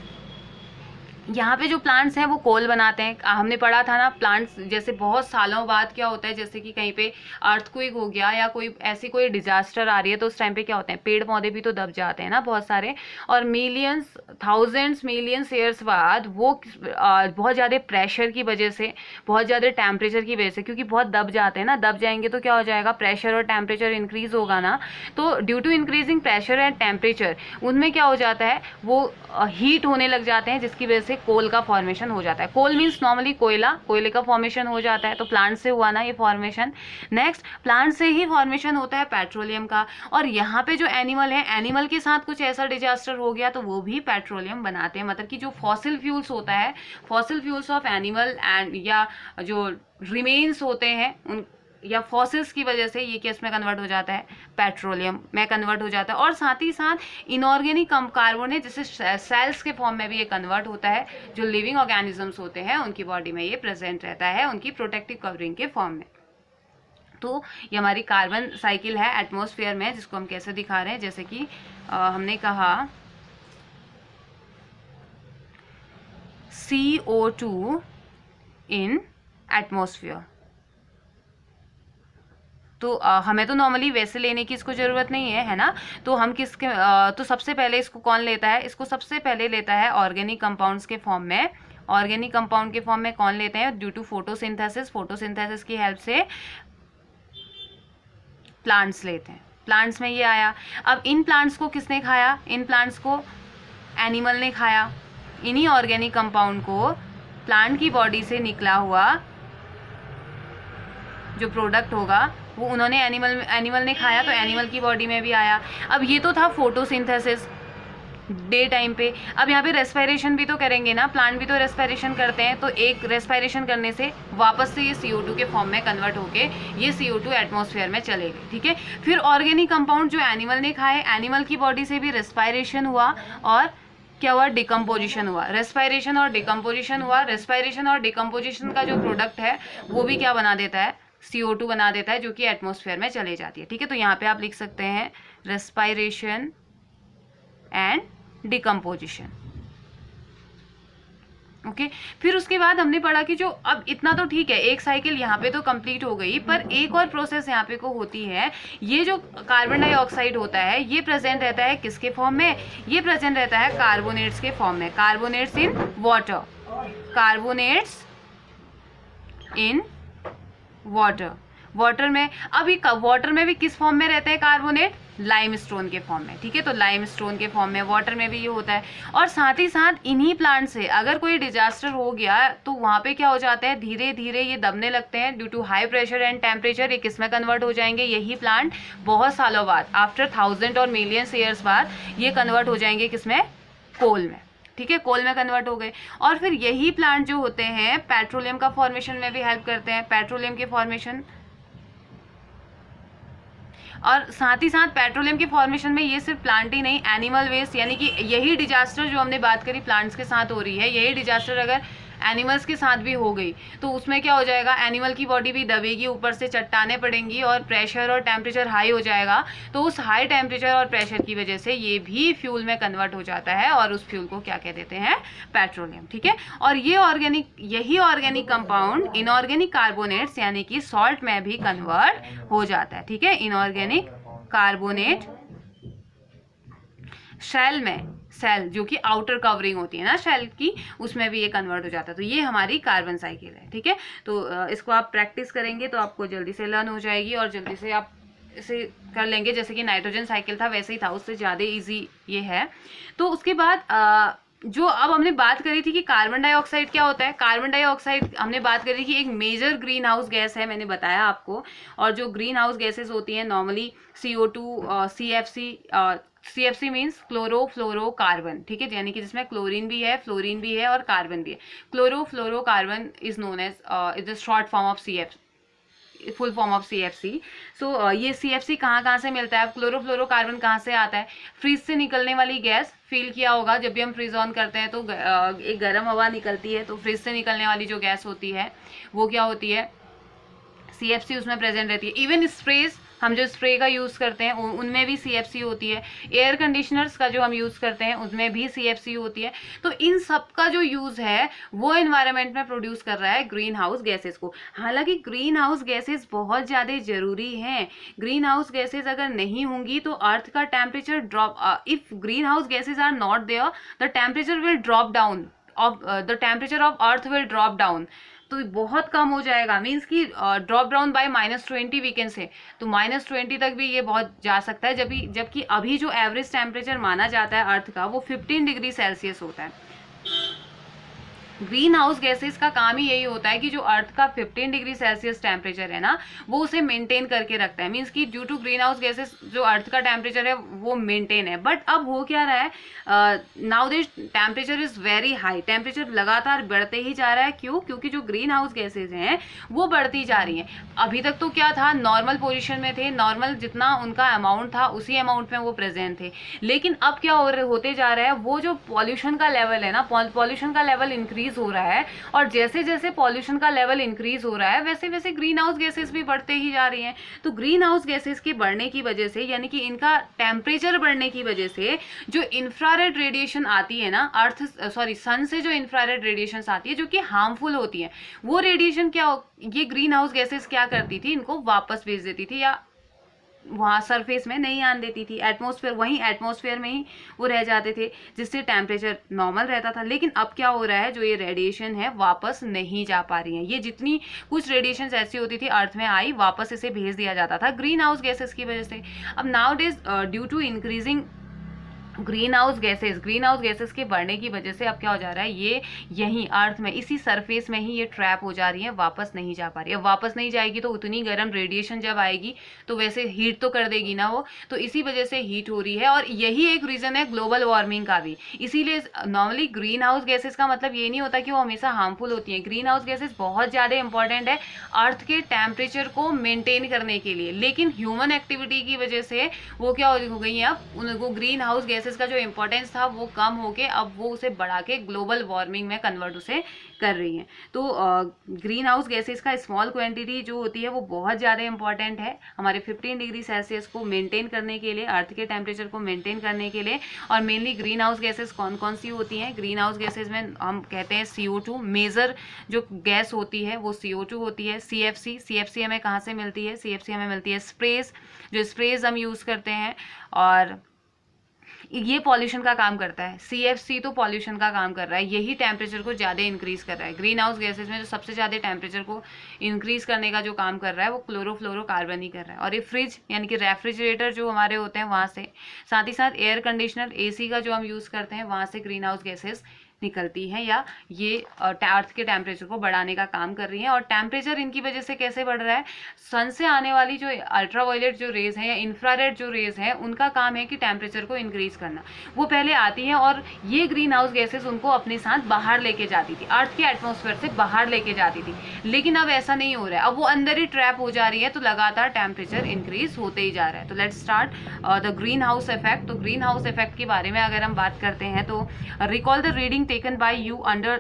यहाँ पे जो प्लांट्स हैं वो कोल बनाते हैं। हमने पढ़ा था ना, प्लांट्स जैसे बहुत सालों बाद क्या होता है, जैसे कि कहीं पे अर्थक्वेक हो गया या कोई ऐसी कोई डिजास्टर आ रही है तो उस टाइम पे क्या होते हैं, पेड़ पौधे भी तो दब जाते हैं ना बहुत सारे, और मिलियंस, थाउजेंड्स, मिलियंस ईयर्स बाद वो बहुत ज़्यादा प्रेशर की वजह से, बहुत ज़्यादा टेम्परेचर की वजह से, क्योंकि बहुत दब जाते हैं ना, दब जाएंगे तो क्या हो जाएगा, प्रेशर और टेम्परेचर इंक्रीज होगा ना, तो due to increasing pressure and temperature उनमें क्या हो जाता है, वो हीट होने लग जाते हैं, जिसकी वजह से कोल का फॉर्मेशन हो जाता है। कोल मीन्स नॉर्मली कोयला, कोयले का फॉर्मेशन हो जाता है, तो प्लांट से हुआ ना ये फॉर्मेशन। नेक्स्ट, प्लांट से ही फॉर्मेशन होता है पेट्रोलियम का। और यहाँ पे जो एनिमल है, एनिमल के साथ कुछ ऐसा डिजास्टर हो गया तो वो भी पेट्रोलियम बनाते हैं। मतलब कि जो फॉसिल फ्यूल्स होता है, fossil fuels of animal and या जो रिमेन्स होते हैं उन या फॉसिल्स की वजह से ये केस में कन्वर्ट हो जाता है, पेट्रोलियम में कन्वर्ट हो जाता है। और साथ ही साथ इनऑर्गेनिक कार्बन है, जैसे सेल्स के फॉर्म में भी ये कन्वर्ट होता है। जो लिविंग ऑर्गेनिजम्स होते हैं उनकी बॉडी में ये प्रेजेंट रहता है, उनकी प्रोटेक्टिव कवरिंग के फॉर्म में। तो ये हमारी कार्बन साइकिल है एटमॉस्फेयर में, जिसको हम कैसे दिखा रहे हैं, जैसे कि हमने कहा CO2 इन एटमॉस्फेयर। तो हमें तो नॉर्मली वैसे लेने की इसको ज़रूरत नहीं है, है ना। तो हम किसके तो सबसे पहले इसको कौन लेता है, इसको सबसे पहले लेता है ऑर्गेनिक कंपाउंड्स के फॉर्म में। ऑर्गेनिक कंपाउंड के फॉर्म में कौन लेते हैं, ड्यू टू फोटोसिंथेसिस, फोटोसिंथेसिस की हेल्प से प्लांट्स लेते हैं। प्लांट्स में ये आया। अब इन प्लांट्स को किसने खाया, इन प्लांट्स को एनिमल ने खाया। इन्हीं ऑर्गेनिक कंपाउंड को प्लांट की बॉडी से निकला हुआ जो प्रोडक्ट होगा वो उन्होंने एनिमल ने खाया, तो एनिमल की बॉडी में भी आया। अब ये तो था फोटोसिंथेसिस डे टाइम पे। अब यहाँ पे रेस्पिरेशन भी तो करेंगे ना, प्लांट भी तो रेस्पिरेशन करते हैं, तो एक रेस्पिरेशन करने से वापस से ये CO2 के फॉर्म में कन्वर्ट होके ये CO2 एटमॉस्फेयर में चले गए, ठीक है। फिर ऑर्गेनिक कंपाउंड जो एनिमल ने खाए, एनिमल की बॉडी से भी रेस्पिरेशन हुआ और क्या हुआ, डिकम्पोजिशन हुआ। रेस्पिरेशन और डिकम्पोजिशन हुआ। रेस्पिरेशन और डिकम्पोजिशन का जो प्रोडक्ट है वो भी क्या बना देता है, CO2 बना देता है, जो कि एटमॉस्फेयर में चले जाती है, ठीक है। तो यहाँ पे आप लिख सकते हैं रेस्पिरेशन एंड डिकम्पोजिशन, ओके। फिर उसके बाद हमने पढ़ा कि जो, अब इतना तो ठीक है, एक साइकिल यहाँ पे तो कंप्लीट हो गई, पर एक और प्रोसेस यहाँ पे को होती है। ये जो कार्बन डाइऑक्साइड होता है ये प्रेजेंट रहता है किसके फॉर्म में, ये प्रेजेंट रहता है कार्बोनेट्स के फॉर्म में। Carbonates in water, carbonates in water, water में। अब ये वाटर में भी किस फॉर्म में रहते हैं कार्बोनेट, लाइमस्टोन के फॉर्म में, ठीक है। तो लाइमस्टोन के फॉर्म में, वाटर में भी ये होता है। और साथ ही साथ इन्हीं प्लांट से अगर कोई डिजास्टर हो गया तो वहाँ पे क्या हो जाता है, धीरे धीरे ये दबने लगते हैं due to high pressure and temperature. ये किस में कन्वर्ट हो जाएंगे, यही प्लांट बहुत सालों बाद, आफ्टर 1000 और मिलियंस ईयर्स बाद ये कन्वर्ट हो जाएंगे किसमें, कोल में, ठीक है। कोल में कन्वर्ट हो गए। और फिर यही प्लांट जो होते हैं पेट्रोलियम का फॉर्मेशन में भी हेल्प करते हैं, पेट्रोलियम के फॉर्मेशन। और साथ ही साथ पेट्रोलियम के फॉर्मेशन में ये सिर्फ प्लांट ही नहीं, एनिमल वेस्ट, यानी कि यही डिजास्टर जो हमने बात करी प्लांट्स के साथ हो रही है, यही डिजास्टर अगर एनिमल्स के साथ भी हो गई तो उसमें क्या हो जाएगा, एनिमल की बॉडी भी दबेगी, ऊपर से चट्टाने पड़ेंगी और प्रेशर और टेम्परेचर हाई हो जाएगा। तो उस हाई टेम्परेचर और प्रेशर की वजह से ये भी फ्यूल में कन्वर्ट हो जाता है और उस फ्यूल को क्या कह देते हैं, पेट्रोलियम, ठीक है। और यही ऑर्गेनिक कंपाउंड इनऑर्गेनिक कार्बोनेट्स यानी कि सॉल्ट में भी कन्वर्ट हो जाता है, ठीक है। इनऑर्गेनिक कार्बोनेट शेल में, सेल जो कि आउटर कवरिंग होती है ना शेल की, उसमें भी ये कन्वर्ट हो जाता है। तो ये हमारी कार्बन साइकिल है, ठीक है। तो इसको आप प्रैक्टिस करेंगे तो आपको जल्दी से लर्न हो जाएगी और जल्दी से आप इसे कर लेंगे। जैसे कि नाइट्रोजन साइकिल था वैसे ही था, उससे ज़्यादा इजी ये है। तो उसके बाद जो अब हमने बात करी थी कि कार्बन डाइऑक्साइड क्या होता है, कार्बन डाइऑक्साइड हमने बात करी कि एक मेजर ग्रीन हाउस गैस है, मैंने बताया आपको। और जो ग्रीन हाउस गैसेस होती हैं normally CO2, CFC means chlorofluorocarbon, ठीक है, यानी कि जिसमें क्लोरीन भी है, फ्लोरीन भी है और कार्बन भी है। Chlorofluorocarbon is known as is the short form of full form of CFC। So ये CFC कहाँ से मिलता है, क्लोरोफ्लोरोकार्बन कहाँ से आता है, फ्रीज से निकलने वाली गैस। फील किया होगा जब भी हम फ्रीज ऑन करते हैं तो एक गर्म हवा निकलती है, तो फ्रीज से निकलने वाली जो गैस होती है वो क्या होती है, CFC उसमें प्रेजेंट रहती है। इवन स्प्रेज, हम जो स्प्रे का यूज़ करते हैं उनमें भी CFC होती है। एयर कंडीशनर्स का जो हम यूज़ करते हैं उसमें भी CFC होती है। तो इन सब का जो यूज़ है वो एनवायरनमेंट में प्रोड्यूस कर रहा है ग्रीन हाउस गैसेस को। हालांकि ग्रीन हाउस गैसेस बहुत ज़्यादा ज़रूरी हैं। ग्रीन हाउस गैसेस अगर नहीं होंगी तो अर्थ का temperature drop, if greenhouse gases are not there the temperature will drop down, the temperature of earth will drop down, तो बहुत कम हो जाएगा। मीन्स कि drop down by -20 we can say, तो -20 तक भी ये बहुत जा सकता है। जबकि अभी जो एवरेज टेम्परेचर माना जाता है अर्थ का वो 15 डिग्री सेल्सियस होता है। ग्रीन हाउस गैसेस का काम ही यही होता है कि जो अर्थ का 15 डिग्री सेल्सियस टेम्परेचर है ना वो उसे मेंटेन करके रखता है। मीन्स कि due to greenhouse gases जो अर्थ का टेम्परेचर है वो मेंटेन है। बट अब हो क्या रहा है, now this temperature is very high, temperature लगातार बढ़ते ही जा रहा है। क्यों? क्योंकि जो ग्रीन हाउस गैसेज हैं वो बढ़ती जा रही हैं। अभी तक तो क्या था, नॉर्मल पोजिशन में थे, नॉर्मल जितना उनका अमाउंट था उसी अमाउंट में वो प्रेजेंट थे। लेकिन अब क्या होते जा रहा है, वो जो पॉल्यूशन का लेवल है ना, पॉल्यूशन का लेवल इंक्रीज हो रहा है। और जैसे जैसे पॉल्यूशन का लेवल इंक्रीज हो रहा है वैसे वैसे ग्रीन हाउस गैसेस भी बढ़ते ही जा रही हैं। तो ग्रीन हाउस गैसेस के बढ़ने की वजह से, यानी कि इनका टेम्परेचर बढ़ने की वजह से जो इंफ्रारेड रेडिएशन आती है ना सन से जो इंफ्रारेड रेडिएशन आती है जो कि हार्मफुल होती है, वो रेडिएशन ये ग्रीन हाउस गैसेस क्या करती थी, इनको वापस भेज देती थी या वहाँ सरफेस में नहीं आने देती थी। एटमॉस्फेयर में ही वो रह जाते थे, जिससे टेम्परेचर नॉर्मल रहता था। लेकिन अब क्या हो रहा है, जो ये रेडिएशन है वापस नहीं जा पा रही है। ये जितनी कुछ रेडिएशन ऐसी होती थी अर्थ में आई, वापस इसे भेज दिया जाता था ग्रीन हाउस गैसेस की वजह से। अब nowadays due to increasing greenhouse gases के बढ़ने की वजह से अब क्या हो जा रहा है, ये यहीं अर्थ में इसी सरफेस में ही ये ट्रैप हो जा रही है, वापस नहीं जा पा रही है। वापस नहीं जाएगी तो उतनी गर्म रेडिएशन जब आएगी तो वैसे हीट तो कर देगी ना वो, तो इसी वजह से हीट हो रही है। और यही एक रीजन है ग्लोबल वार्मिंग का भी। इसीलिए नॉर्मली ग्रीन हाउस गैसेस का मतलब ये नहीं होता कि वो हमेशा हार्मफुल होती हैं। ग्रीन हाउस गैसेस बहुत ज़्यादा इंपॉर्टेंट है अर्थ के टेम्परेचर को मेंटेन करने के लिए। लेकिन ह्यूमन एक्टिविटी की वजह से वो क्या हो गई है, अब उनको ग्रीन हाउस गैसेस का जो इंपॉर्टेंस था वो कम होके अब वो उसे बढ़ा के ग्लोबल वार्मिंग में कन्वर्ट उसे कर रही हैं। तो ग्रीन हाउस गैसेस का स्मॉल क्वांटिटी जो होती है वो बहुत ज़्यादा इंपॉर्टेंट है हमारे 15 डिग्री सेल्सियस को मेंटेन करने के लिए, अर्थ के टेम्परेचर को मेंटेन करने के लिए। और मेनली ग्रीन हाउस गैसेस कौन कौन सी होती हैं, ग्रीन हाउस गैसेस में हम कहते हैं CO2 मेजर जो गैस होती है वो CO2 होती है। CFC हमें कहाँ से मिलती है, CFC हमें मिलती है स्प्रेज, जो स्प्रेज हम यूज़ करते हैं। और ये पॉल्यूशन का काम करता है, CFC तो पॉल्यूशन का काम कर रहा है, यही टेम्परेचर को ज़्यादा इंक्रीज कर रहा है। ग्रीन हाउस गैसेज में जो सबसे ज़्यादा टेम्परेचर को इंक्रीज करने का जो काम कर रहा है वो क्लोरोफ्लोरोकार्बन ही कर रहा है। और ये फ्रिज यानी कि रेफ्रिजरेटर जो हमारे होते हैं वहाँ से, साथ ही साथ एयर कंडीशनर AC का जो हम यूज़ करते हैं वहाँ से ग्रीन हाउस गैसेज निकलती हैं, या ये अर्थ के टेम्परेचर को बढ़ाने का काम कर रही हैं। और टेम्परेचर इनकी वजह से कैसे बढ़ रहा है, सन से आने वाली जो अल्ट्रावायलेट जो रेज हैं या इंफ्रारेड जो रेज हैं उनका काम है कि टेम्परेचर को इंक्रीज करना। वो पहले आती हैं और ये ग्रीन हाउस गैसेज उनको अपने साथ बाहर लेके जाती थी, अर्थ के एटमॉस्फेयर से बाहर लेके जाती थी। लेकिन अब ऐसा नहीं हो रहा है, अब वो अंदर ही ट्रैप हो जा रही है, तो लगातार टेम्परेचर इंक्रीज होते ही जा रहा है। तो let's start the greenhouse effect. तो ग्रीन हाउस इफेक्ट के बारे में अगर हम बात करते हैं तो recall the reading taken by you under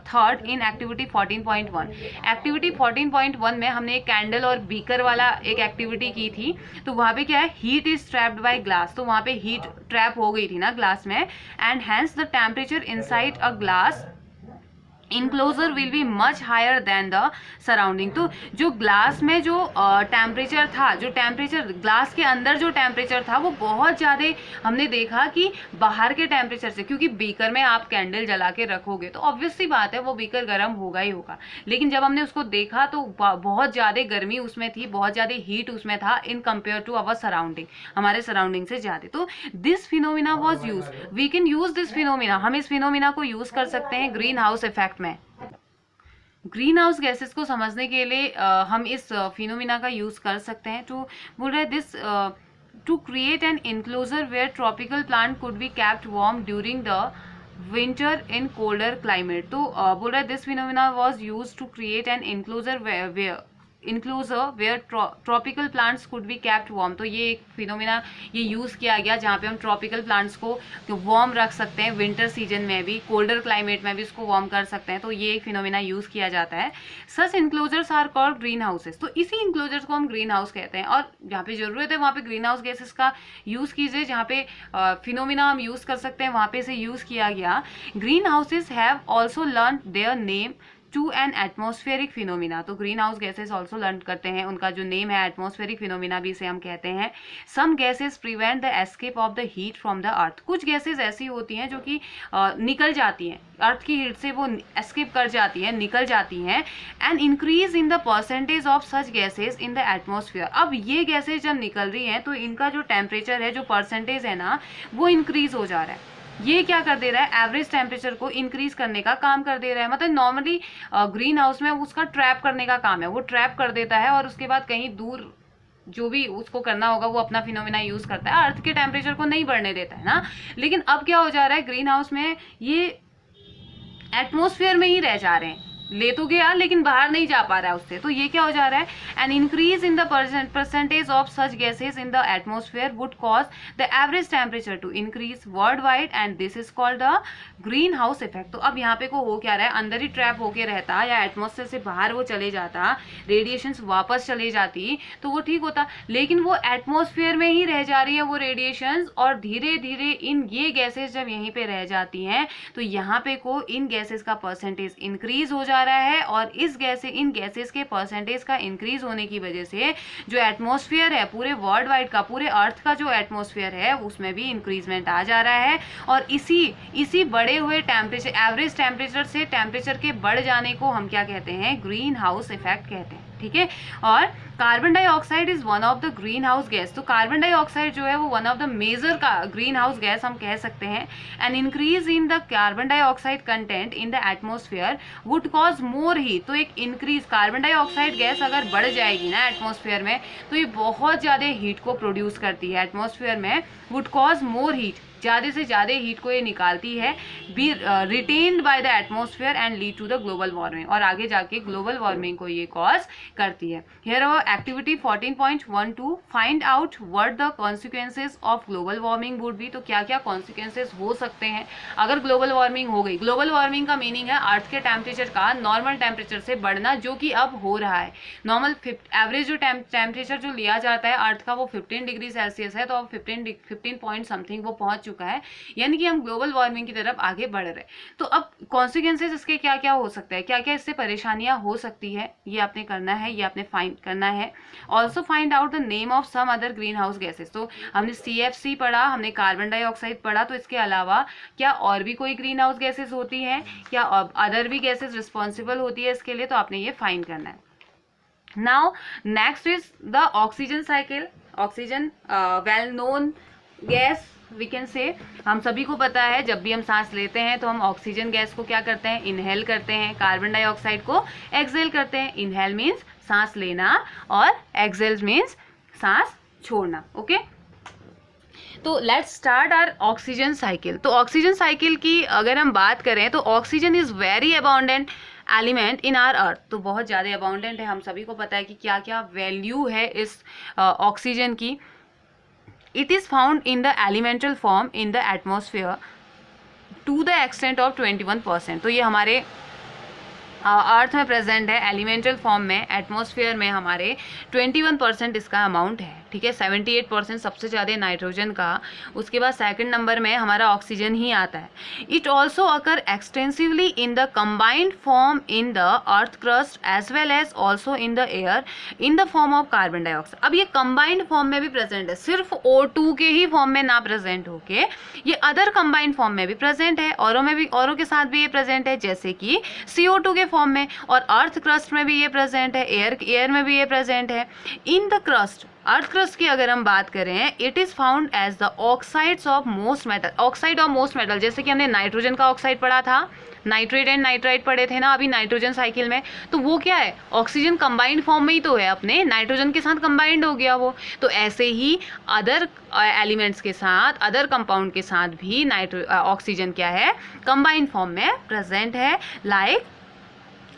third in activity 14.1। Activity 14.1 में हमने एक कैंडल और बीकर वाला एक एक्टिविटी की थी। तो वहाँ पे क्या है, heat is trapped bye glass. तो वहाँ पे हीट ट्रैप हो गई थी ना ग्लास में, and hence the temperature inside a glass enclosure will be much higher than the surrounding. तो जो ग्लास में जो टेम्परेचर था, जो टेम्परेचर ग्लास के अंदर जो टेम्परेचर था वो बहुत ज़्यादा हमने देखा कि बाहर के टेम्परेचर से, क्योंकि बीकर में आप कैंडल जला के रखोगे तो ऑब्वियस सी बात है वो बीकर गर्म होगा ही होगा। लेकिन जब हमने उसको देखा तो बहुत ज़्यादा गर्मी उसमें थी, बहुत ज़्यादा हीट उसमें था in compare to our surrounding, हमारे सराउंडिंग से ज़्यादा। तो this phenomena was use, we can use this phenomena, हम इस फिनोमिना को यूज कर सकते हैं ग्रीन हाउस इफेक्ट में। ग्रीन हाउस गैसेस को समझने के लिए हम इस फिनोमिना का यूज कर सकते हैं। तो बोल रहे this to create an enclosure where tropical plant could be kept warm during the winter in colder climate. तो बोल रहा है this phenomena was used to create an enclosure where tropical plants could be kept warm. तो ये एक phenomena ये use किया गया जहाँ पे हम ट्रॉपिकल प्लांट्स को वार्म रख सकते हैं, विंटर सीजन में भी, कोल्डर क्लाइमेट में भी इसको वार्म कर सकते हैं। तो ये एक फिनोमिना यूज़ किया जाता है। Such enclosures are called greenhouses. तो इसी इंक्लोजर्स को हम ग्रीन हाउस कहते हैं, और जहाँ पे ज़रूरत है वहाँ पे ग्रीन हाउस गैसेस का यूज़ कीजिए, जहाँ पे फिनोमिना हम यूज़ कर सकते हैं वहाँ पे से यूज़ किया गया। Greenhouses have also learn their name to an atmospheric phenomena. तो greenhouse gases also learn करते हैं, उनका जो नेम है एटमॉस्फेरिक फिनोमिना भी इसे हम कहते हैं। Some gases prevent the escape of the heat from the earth. कुछ गैसेस ऐसी होती हैं जो कि निकल जाती हैं, अर्थ की हीट से वो एस्केप कर जाती हैं, निकल जाती हैं। And increase in the percentage of such gases in the atmosphere. अब ये गैसेज जब निकल रही हैं तो इनका जो टेम्परेचर है, जो परसेंटेज है ना, वो इंक्रीज हो जा रहा है। ये क्या कर दे रहा है, एवरेज टेम्परेचर को इंक्रीज करने का काम कर दे रहा है। मतलब नॉर्मली ग्रीन हाउस में उसका ट्रैप करने का काम है, वो ट्रैप कर देता है और उसके बाद कहीं दूर जो भी उसको करना होगा वो अपना फिनोमिना यूज करता है, अर्थ के टेम्परेचर को नहीं बढ़ने देता है ना। लेकिन अब क्या हो जा रहा है, ग्रीन हाउस में ये एटमॉस्फेयर में ही रह जा रहे हैं, ले तो गया लेकिन बाहर नहीं जा पा रहा है उससे। तो ये क्या हो जा रहा है, an increase in the percentage of such gases in the atmosphere would cause the average temperature to increase worldwide, and this is called the greenhouse effect. तो अब यहाँ पे को हो क्या रहा है, अंदर ही ट्रैप होके रहता या एटमॉस्फेयर से बाहर वो चले जाता, रेडिएशन वापस चले जाती तो वो ठीक होता, लेकिन वो एटमॉस्फेयर में ही रह जा रही है वो रेडिएशन, और धीरे धीरे इन ये गैसेज जब यहीं पे रह जाती हैं तो यहाँ पे को इन गैसेज का परसेंटेज इंक्रीज हो जा रहा है, और इन गैसेस के परसेंटेज का इंक्रीज होने की वजह से जो एटमॉस्फेयर है पूरे वर्ल्ड वाइड का, पूरे अर्थ का जो एटमॉस्फेयर है उसमें भी इंक्रीजमेंट आ जा रहा है। और इसी बढ़े हुए टेम्परेचर, एवरेज टेम्परेचर से टेम्परेचर के बढ़ जाने को हम क्या कहते हैं, ग्रीन हाउस इफेक्ट कहते हैं। ठीक है, और carbon dioxide is one of the greenhouse gas. तो कार्बन डाइऑक्साइड जो है वो वन ऑफ द मेजर का ग्रीन हाउस गैस हम कह सकते हैं। N increase in the carbon dioxide content in the atmosphere would cause more heat. तो एक इंक्रीज कार्बन डाइऑक्साइड गैस अगर बढ़ जाएगी ना एटमॉस्फेयर में तो ये बहुत ज़्यादा हीट को प्रोड्यूस करती है एटमॉस्फेयर में, वुड कॉज मोर हीट, ज़्यादा से ज़्यादा हीट को ये निकालती है, be retained by the atmosphere and lead to the global warming, और आगे जाके ग्लोबल वार्मिंग को ये कॉज करती है। Here activity 14.12 find out what the consequences of global warming would be. तो क्या क्या कॉन्सिक्वेंसेज हो सकते हैं अगर ग्लोबल वार्मिंग हो गई। ग्लोबल वार्मिंग का मीनिंग है अर्थ के टेम्परेचर का नॉर्मल टेम्परेचर से बढ़ना, जो कि अब हो रहा है। नॉर्मल एवरेज जो टेम्परेचर जो लिया जाता है अर्थ का वो 15 डिग्री सेल्सियस है, तो अब 15 पॉइंट समथिंग वो पहुंच चुका है, यानी कि हम ग्लोबल वार्मिंग की तरफ आगे बढ़ रहे हैं। तो अब कॉन्सिक्वेंसेज इसके क्या क्या हो सकता है, क्या क्या इससे परेशानियां हो सकती है, ये आपने करना है, ये आपने फाइंड करना है। Also find out the name of some other greenhouse gases. तो हमने CFC पढ़ा, हमने कार्बन डाइऑक्साइड पढ़ा, तो इसके अलावा क्या और भी कोई ग्रीन हाउस गैसेज होती हैं, क्या अदर भी गैसेज रिस्पॉन्सिबल होती है इसके लिए, तो आपने ये फाइंड करना है। Now next is the oxygen cycle. Oxygen well known gas we can say, हम सभी को पता है जब भी हम सांस लेते हैं तो हम ऑक्सीजन गैस को क्या करते हैं, इनहेल करते हैं, कार्बन डाइऑक्साइड को एक्सहेल करते हैं। इनहेल मीन्स सांस लेना और एक्सहेल मीन्स सांस छोड़ना। ओके, तो let's start our oxygen cycle. तो ऑक्सीजन साइकिल की अगर हम बात करें तो oxygen is very abundant element in our earth. तो बहुत ज़्यादा अबाउंडेंट है, हम सभी को पता है कि क्या क्या वैल्यू है इस ऑक्सीजन की। It is found in the elemental form in the atmosphere to the extent of 21%। तो ये हमारे अर्थ में प्रेजेंट है एलिमेंटल फॉर्म में, एटमॉस्फेयर में हमारे 21% इसका अमाउंट है। ठीक है, 78% सबसे ज़्यादा नाइट्रोजन का, उसके बाद सेकंड नंबर में हमारा ऑक्सीजन ही आता है। It also occur extensively in the combined form in the earth crust as well as also in the air in the form of carbon dioxide. अब ये कंबाइंड फॉर्म में भी प्रेजेंट है, सिर्फ O2 के ही फॉर्म में ना प्रेजेंट होके ये अदर कंबाइंड फॉर्म में भी प्रेजेंट है, औरों के साथ भी ये प्रेजेंट है, जैसे कि CO2 के फॉर्म में, और अर्थ क्रस्ट में भी ये प्रेजेंट है, एयर में भी ये प्रेजेंट है। In the crust, earth crust की अगर हम बात करें, it is found as the oxides of most metal. Oxide of most metal, जैसे कि हमने नाइट्रोजन का ऑक्साइड पढ़ा था, नाइट्रेट एंड नाइट्राइट पढ़े थे ना अभी नाइट्रोजन साइकिल में, तो वो क्या है, ऑक्सीजन कंबाइंड फॉर्म में ही तो है, अपने नाइट्रोजन के साथ कंबाइंड हो गया वो। तो ऐसे ही अदर एलिमेंट्स के साथ, अदर कंपाउंड के साथ भी ऑक्सीजन क्या है, कंबाइंड फॉर्म में प्रेजेंट है, like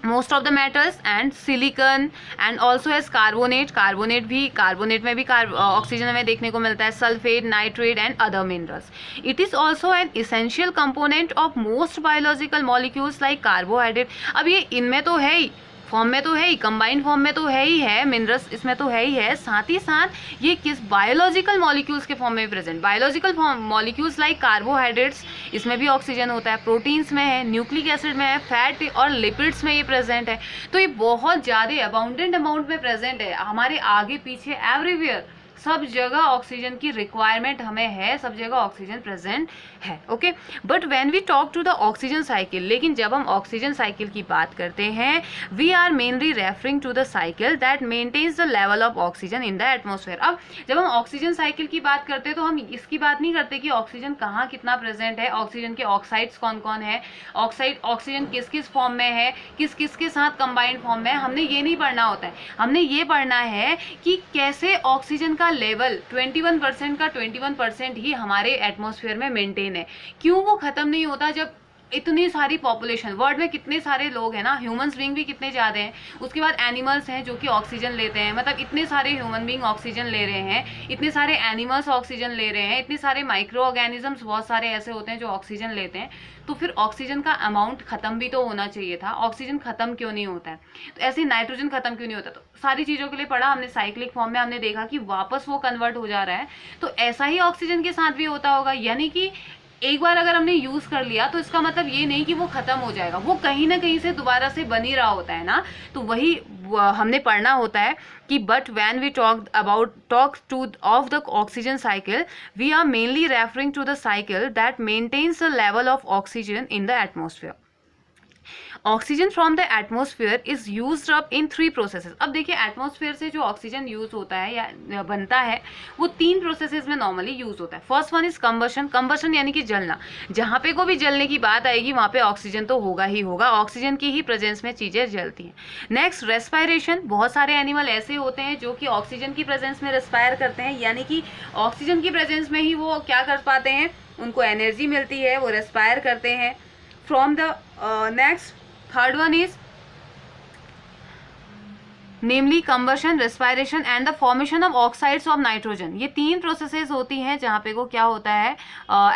most of the metals and silicon and also as carbonate। Carbonate में भी ऑक्सीजन हमें देखने को मिलता है, sulphate, nitrate and other minerals. It is also an essential component of most biological molecules like carbohydrate. अब ये इनमें तो है ही, फॉर्म में तो है ही, कंबाइंड फॉर्म में तो है ही है, मिनरल्स इसमें तो है ही है, साथ ही साथ ये किस बायोलॉजिकल मॉलिक्यूल्स के फॉर्म में present, biological form molecules like carbohydrates, इसमें भी ऑक्सीजन होता है, प्रोटीन्स में है, न्यूक्लिक एसिड में है, फैट और लिपिड्स में ये प्रेजेंट है। तो ये बहुत ज़्यादा अबाउंडेंट अमाउंट में प्रेजेंट है, हमारे आगे पीछे एवरीवेयर सब जगह ऑक्सीजन की रिक्वायरमेंट हमें है, सब जगह ऑक्सीजन प्रेजेंट है। Okay, but when we talk to the oxygen cycle, लेकिन जब हम ऑक्सीजन साइकिल की बात करते हैं, we are mainly referring to the cycle that maintains the level of oxygen in the atmosphere. अब जब हम ऑक्सीजन साइकिल की बात करते हैं तो हम इसकी बात नहीं करते कि ऑक्सीजन कहाँ कितना प्रेजेंट है, ऑक्सीजन के ऑक्साइड्स कौन कौन है, ऑक्सीजन किस किस फॉर्म में है, किस किस के साथ कंबाइंड फॉर्म में है, हमने ये नहीं पढ़ना होता है। हमने ये पढ़ना है कि कैसे ऑक्सीजन का लेवल 21% का 21% ही हमारे एटमॉस्फेयर में मेंटेन है। क्यों वो खत्म नहीं होता, जब इतनी सारी पॉपुलेशन, वर्ल्ड में कितने सारे लोग हैं ना, ह्यूमंस बीइंग भी कितने ज़्यादा हैं, उसके बाद एनिमल्स हैं जो कि ऑक्सीजन लेते हैं, मतलब इतने सारे ह्यूमन बीइंग ऑक्सीजन ले रहे हैं, इतने सारे एनिमल्स ऑक्सीजन ले रहे हैं, इतने सारे माइक्रो ऑर्गेनिजम्स बहुत सारे ऐसे होते हैं जो ऑक्सीजन लेते हैं, तो फिर ऑक्सीजन का अमाउंट खत्म भी तो होना चाहिए था। ऑक्सीजन खत्म क्यों नहीं होता है, तो ऐसे नाइट्रोजन खत्म क्यों नहीं होता, तो सारी चीज़ों के लिए पढ़ा हमने साइक्लिक फॉर्म में, हमने देखा कि वापस वो कन्वर्ट हो जा रहा है। तो ऐसा ही ऑक्सीजन के साथ भी होता होगा, यानी कि एक बार अगर हमने यूज कर लिया तो इसका मतलब ये नहीं कि वो खत्म हो जाएगा, वो कहीं ना कहीं से दोबारा से बन ही रहा होता है ना। तो वही हमने पढ़ना होता है कि but when we talk to of the oxygen cycle, we are mainly referring to the cycle that maintains the level of oxygen in the atmosphere. Oxygen from the atmosphere is used up in 3 processes. अब देखिए atmosphere से जो oxygen use होता है या बनता है वो 3 प्रोसेसेस में नॉर्मली यूज होता है। फर्स्ट वन इज कंबशन यानी कि जलना, जहाँ पे को भी जलने की बात आएगी वहाँ पे ऑक्सीजन तो होगा ही होगा, ऑक्सीजन की ही प्रेजेंस में चीज़ें जलती हैं। नेक्स्ट रेस्पायरेशन, बहुत सारे एनिमल ऐसे होते हैं जो कि ऑक्सीजन की प्रेजेंस में रेस्पायर करते हैं, यानी कि ऑक्सीजन की प्रेजेंस में ही वो क्या कर पाते हैं, उनको एनर्जी मिलती है, वो रेस्पायर करते हैं from the next. Third one is namely combustion, respiration and the formation of oxides of nitrogen. ये 3 प्रोसेसेस होती हैं जहाँ पे को क्या होता है,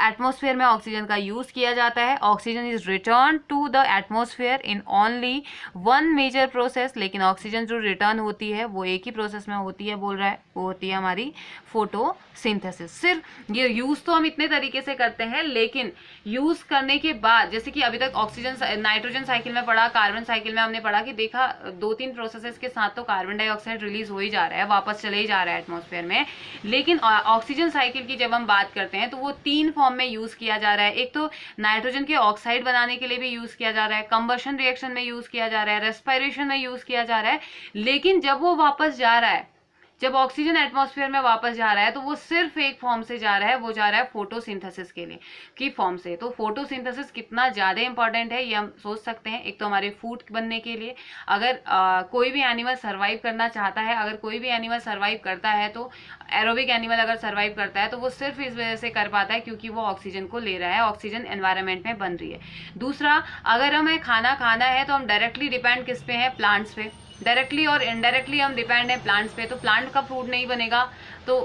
एटमॉस्फेयर में ऑक्सीजन का यूज़ किया जाता है। Oxygen is return to the atmosphere in only 1 major process, लेकिन ऑक्सीजन जो रिटर्न होती है वो एक ही प्रोसेस में होती है, बोल रहा है, वो होती है हमारी फोटोसिंथेसिस। सिर्फ ये यूज़ तो हम इतने तरीके से करते हैं, लेकिन यूज़ करने के बाद, जैसे कि अभी तक ऑक्सीजन नाइट्रोजन साइकिल में पढ़ा, कार्बन साइकिल में हमने पढ़ा कि देखा 2-3 प्रोसेसेस के साथ तो कार्बन डाइऑक्साइड रिलीज हो ही जा रहा है, वापस चले ही जा रहा है एटमॉस्फेयर में। लेकिन ऑक्सीजन साइकिल की जब हम बात करते हैं तो वो 3 फॉर्म में यूज किया जा रहा है। एक तो नाइट्रोजन के ऑक्साइड बनाने के लिए भी यूज किया जा रहा है, कंबशन रिएक्शन में यूज किया जा रहा है, रेस्पिरेशन में यूज किया जा रहा है। लेकिन जब वो वापस जा रहा है, जब ऑक्सीजन एटमॉस्फेयर में वापस जा रहा है, तो वो सिर्फ एक फॉर्म से जा रहा है, वो जा रहा है फोटोसिंथेसिस के लिए की फॉर्म से। तो फोटोसिंथेसिस कितना ज़्यादा इंपॉर्टेंट है ये हम सोच सकते हैं। एक तो हमारे फूड बनने के लिए, अगर कोई भी एनिमल सर्वाइव करना चाहता है, अगर कोई भी एनिमल सर्वाइव करता है, तो एरोबिक एनिमल अगर सर्वाइव करता है तो वो सिर्फ इस वजह से कर पाता है क्योंकि वो ऑक्सीजन को ले रहा है, ऑक्सीजन एनवायरनमेंट में बन रही है। दूसरा, अगर हमें खाना खाना है तो हम डायरेक्टली डिपेंड किस पे हैं, प्लांट्स पे। डायरेक्टली और इनडायरेक्टली हम डिपेंड है प्लांट्स पे, तो प्लांट का फूड नहीं बनेगा तो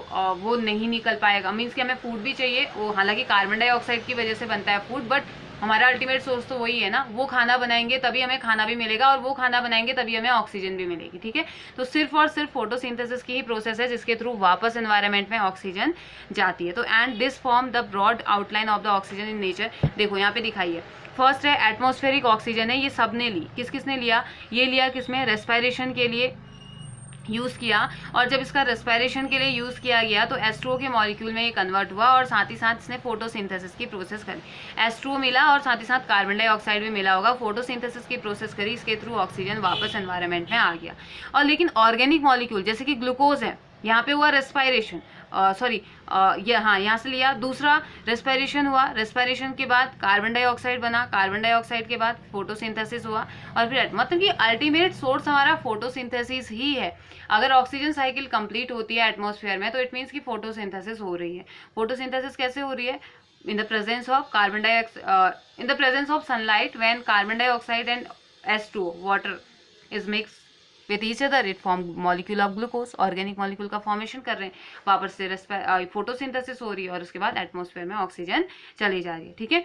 वो नहीं निकल पाएगा। मीन्स कि हमें फूड भी चाहिए, वो हालांकि कार्बन डाइऑक्साइड की वजह से बनता है फूड, बट हमारा अल्टीमेट सोर्स तो वही है ना, वो खाना बनाएंगे तभी हमें खाना भी मिलेगा, और वो खाना बनाएंगे तभी हमें ऑक्सीजन भी मिलेगी। ठीक है, तो सिर्फ और सिर्फ फोटोसिंथेसिस की ही प्रोसेस है जिसके थ्रू वापस एनवायरनमेंट में ऑक्सीजन जाती है। तो and this form the broad outline of the oxygen in nature. देखो यहाँ पे दिखाई है, फर्स्ट है एटमॉस्फेरिक ऑक्सीजन है, ये सबने ली, किस किसने लिया, ये लिया किसमें, रेस्पिरेशन के लिए यूज़ किया। और जब इसका रेस्पिरेशन के लिए यूज़ किया गया तो H2O के मॉलिक्यूल में ये कन्वर्ट हुआ, और साथ ही साथ इसने फोटोसिंथेसिस की प्रोसेस करी। H2O मिला और साथ ही साथ कार्बन डाइऑक्साइड भी मिला होगा, फोटोसिंथेसिस की प्रोसेस करी, इसके थ्रू ऑक्सीजन वापस एनवायरनमेंट में आ गया। और लेकिन ऑर्गेनिक मॉलिक्यूल जैसे कि ग्लूकोज है, यहाँ पे हुआ रेस्पिरेशन, यहाँ से लिया। दूसरा रेस्पिरेशन हुआ, रेस्पिरेशन के बाद कार्बन डाइऑक्साइड बना, कार्बन डाइऑक्साइड के बाद फोटोसिंथेसिस हुआ, और फिर मतलब कि अल्टीमेट सोर्स हमारा फोटोसिंथेसिस ही है। अगर ऑक्सीजन साइकिल कंप्लीट होती है एटमॉस्फेयर में तो इट मीन्स कि फोटोसिंथेसिस हो रही है। फोटोसिंथेसिस कैसे हो रही है, in the presence of carbon dioxide, in the presence of sunlight, when carbon dioxide and H2O water is mix with each other, it form molecule of glucose, organic molecule का formation कर रहे हैं, वापस से फोटोसिंथेसिस हो रही है, और उसके बाद एटमॉस्फेयर में ऑक्सीजन चली जा रही है। ठीक है,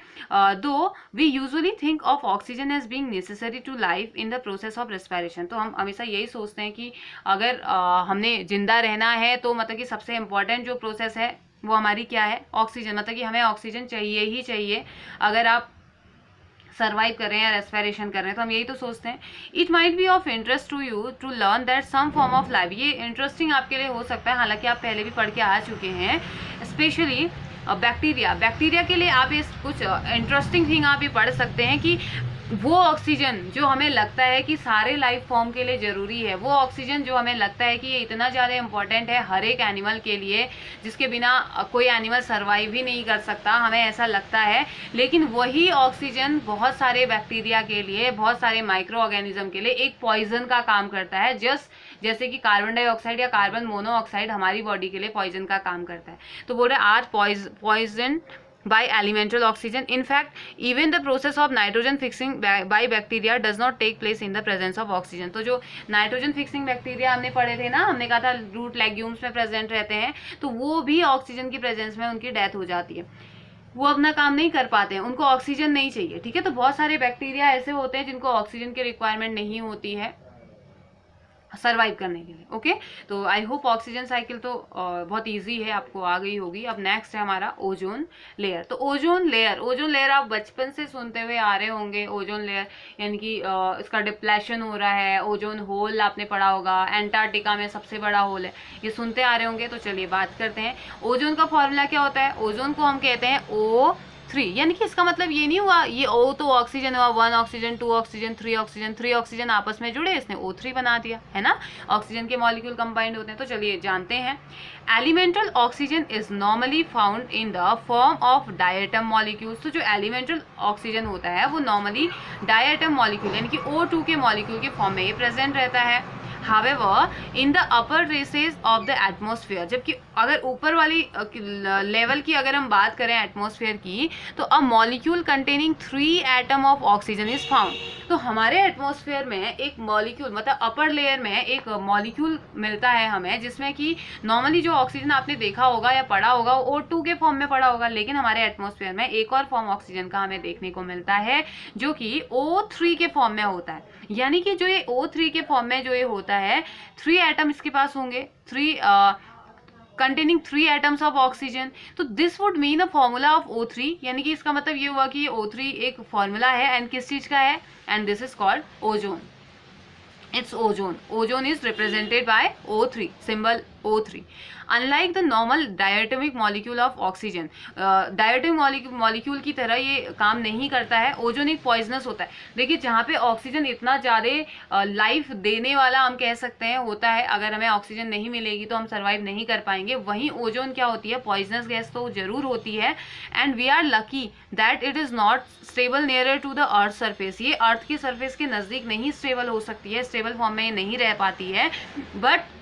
though we usually think of oxygen as being necessary to life in the process of respiration. तो हम हमेशा यही सोचते हैं कि अगर हमने जिंदा रहना है तो मतलब कि सबसे इम्पॉर्टेंट जो प्रोसेस है वो हमारी क्या है, ऑक्सीजन, मतलब कि हमें ऑक्सीजन चाहिए ही चाहिए अगर आप सर्वाइव कर रहे हैं या रेस्पिरेशन कर रहे हैं, तो हम यही तो सोचते हैं। It might be of interest to you to learn that some form of life, ये इंटरेस्टिंग आपके लिए हो सकता है, हालांकि आप पहले भी पढ़ के आ चुके हैं। स्पेशली बैक्टीरिया के लिए आप इस कुछ इंटरेस्टिंग थिंग आप ये पढ़ सकते हैं कि वो ऑक्सीजन जो हमें लगता है कि सारे लाइफ फॉर्म के लिए ज़रूरी है, वो ऑक्सीजन जो हमें लगता है कि ये इतना ज़्यादा इंपॉर्टेंट है हर एक एनिमल के लिए, जिसके बिना कोई एनिमल सर्वाइव ही नहीं कर सकता, हमें ऐसा लगता है, लेकिन वही ऑक्सीजन बहुत सारे बैक्टीरिया के लिए, बहुत सारे माइक्रो ऑर्गेनिज्म के लिए एक पॉइजन का काम करता है, जैसे कि कार्बन डाइऑक्साइड या कार्बन मोनोऑक्साइड हमारी बॉडी के लिए पॉइजन का काम करता है। तो बोल रहे आज poison by elemental oxygen. In fact, even the process of nitrogen fixing by bacteria does not take place in the presence of oxygen. तो जो नाइट्रोजन फिक्सिंग बैक्टीरिया हमने पढ़े थे ना, हमने कहा था रूट लेग्यूम्स में प्रेजेंट रहते हैं, तो वो भी ऑक्सीजन की प्रेजेंस में उनकी डेथ हो जाती है, वो अपना काम नहीं कर पाते हैं, उनको ऑक्सीजन नहीं चाहिए। ठीक है, तो बहुत सारे बैक्टीरिया ऐसे होते हैं जिनको ऑक्सीजन की रिक्वायरमेंट नहीं होती है सर्वाइव करने के लिए। ओके, तो आई होप ऑक्सीजन साइकिल तो बहुत इजी है, आपको आ गई होगी। अब नेक्स्ट है हमारा ओजोन लेयर। तो ओजोन लेयर आप बचपन से सुनते हुए आ रहे होंगे। ओजोन लेयर यानी कि इसका डिप्लेशन हो रहा है। ओजोन होल आपने पढ़ा होगा, एंटार्क्टिका में सबसे बड़ा होल है, ये सुनते आ रहे होंगे। तो चलिए बात करते हैं ओजोन का फॉर्मूला क्या होता है। ओजोन को हम कहते हैं O3, यानी कि इसका मतलब ये नहीं हुआ ये O तो ऑक्सीजन हुआ, 1 ऑक्सीजन 2 ऑक्सीजन 3 ऑक्सीजन आपस में जुड़े, इसने O3 बना दिया, है ना। ऑक्सीजन के मॉलिक्यूल कंबाइंड होते हैं। तो चलिए जानते हैं, elemental oxygen is normally found in the form of diatom molecules. तो जो एलिमेंटल ऑक्सीजन होता है वो नॉर्मली डायटम मॉलिक्यूल यानी कि O2 के मॉलिक्यूल के फॉर्म में ये प्रेजेंट रहता है। However in the upper reaches of the atmosphere, जबकि अगर ऊपर वाली लेवल की अगर हम बात करें एटमॉस्फेयर की, तो a molecule containing 3 atom of oxygen is found. तो हमारे एटमॉस्फेयर में एक मॉलिक्यूल, मतलब अपर लेयर में एक मॉलिक्यूल मिलता है हमें, जिसमें कि नॉर्मली जो ऑक्सीजन आपने देखा होगा या पढ़ा होगा वो O2 के फॉर्म में पढ़ा होगा, लेकिन हमारे एटमॉस्फेयर में एक और फॉर्म ऑक्सीजन का हमें देखने को मिलता है जो कि O3 के फॉर्म में होता है। यानी कि जो ये O3 के फॉर्म में जो ये होता है, 3 एटम इसके पास होंगे, containing 3 atoms of oxygen। तो this would mean a formula of O3, यानी कि इसका मतलब ये हुआ कि O3 एक फॉर्मूला है, एंड किस चीज का है, and this is called ozone. It's ozone. Ozone is represented by O3, symbol O3. Unlike the normal diatomic molecule of oxygen, diatomic molecule की तरह ये काम नहीं करता है। ओजोन एक पॉइजनस होता है। देखिए, जहाँ पे ऑक्सीजन इतना ज़्यादा लाइफ देने वाला हम कह सकते हैं होता है, अगर हमें ऑक्सीजन नहीं मिलेगी तो हम सर्वाइव नहीं कर पाएंगे, वहीं ओजोन क्या होती है, पॉइजनस गैस तो जरूर होती है। And we are lucky that it is not stable nearer to the earth surface. ये अर्थ के सरफेस के नज़दीक नहीं स्टेबल हो सकती है, स्टेबल फॉर्म में ये नहीं रह पाती है। बट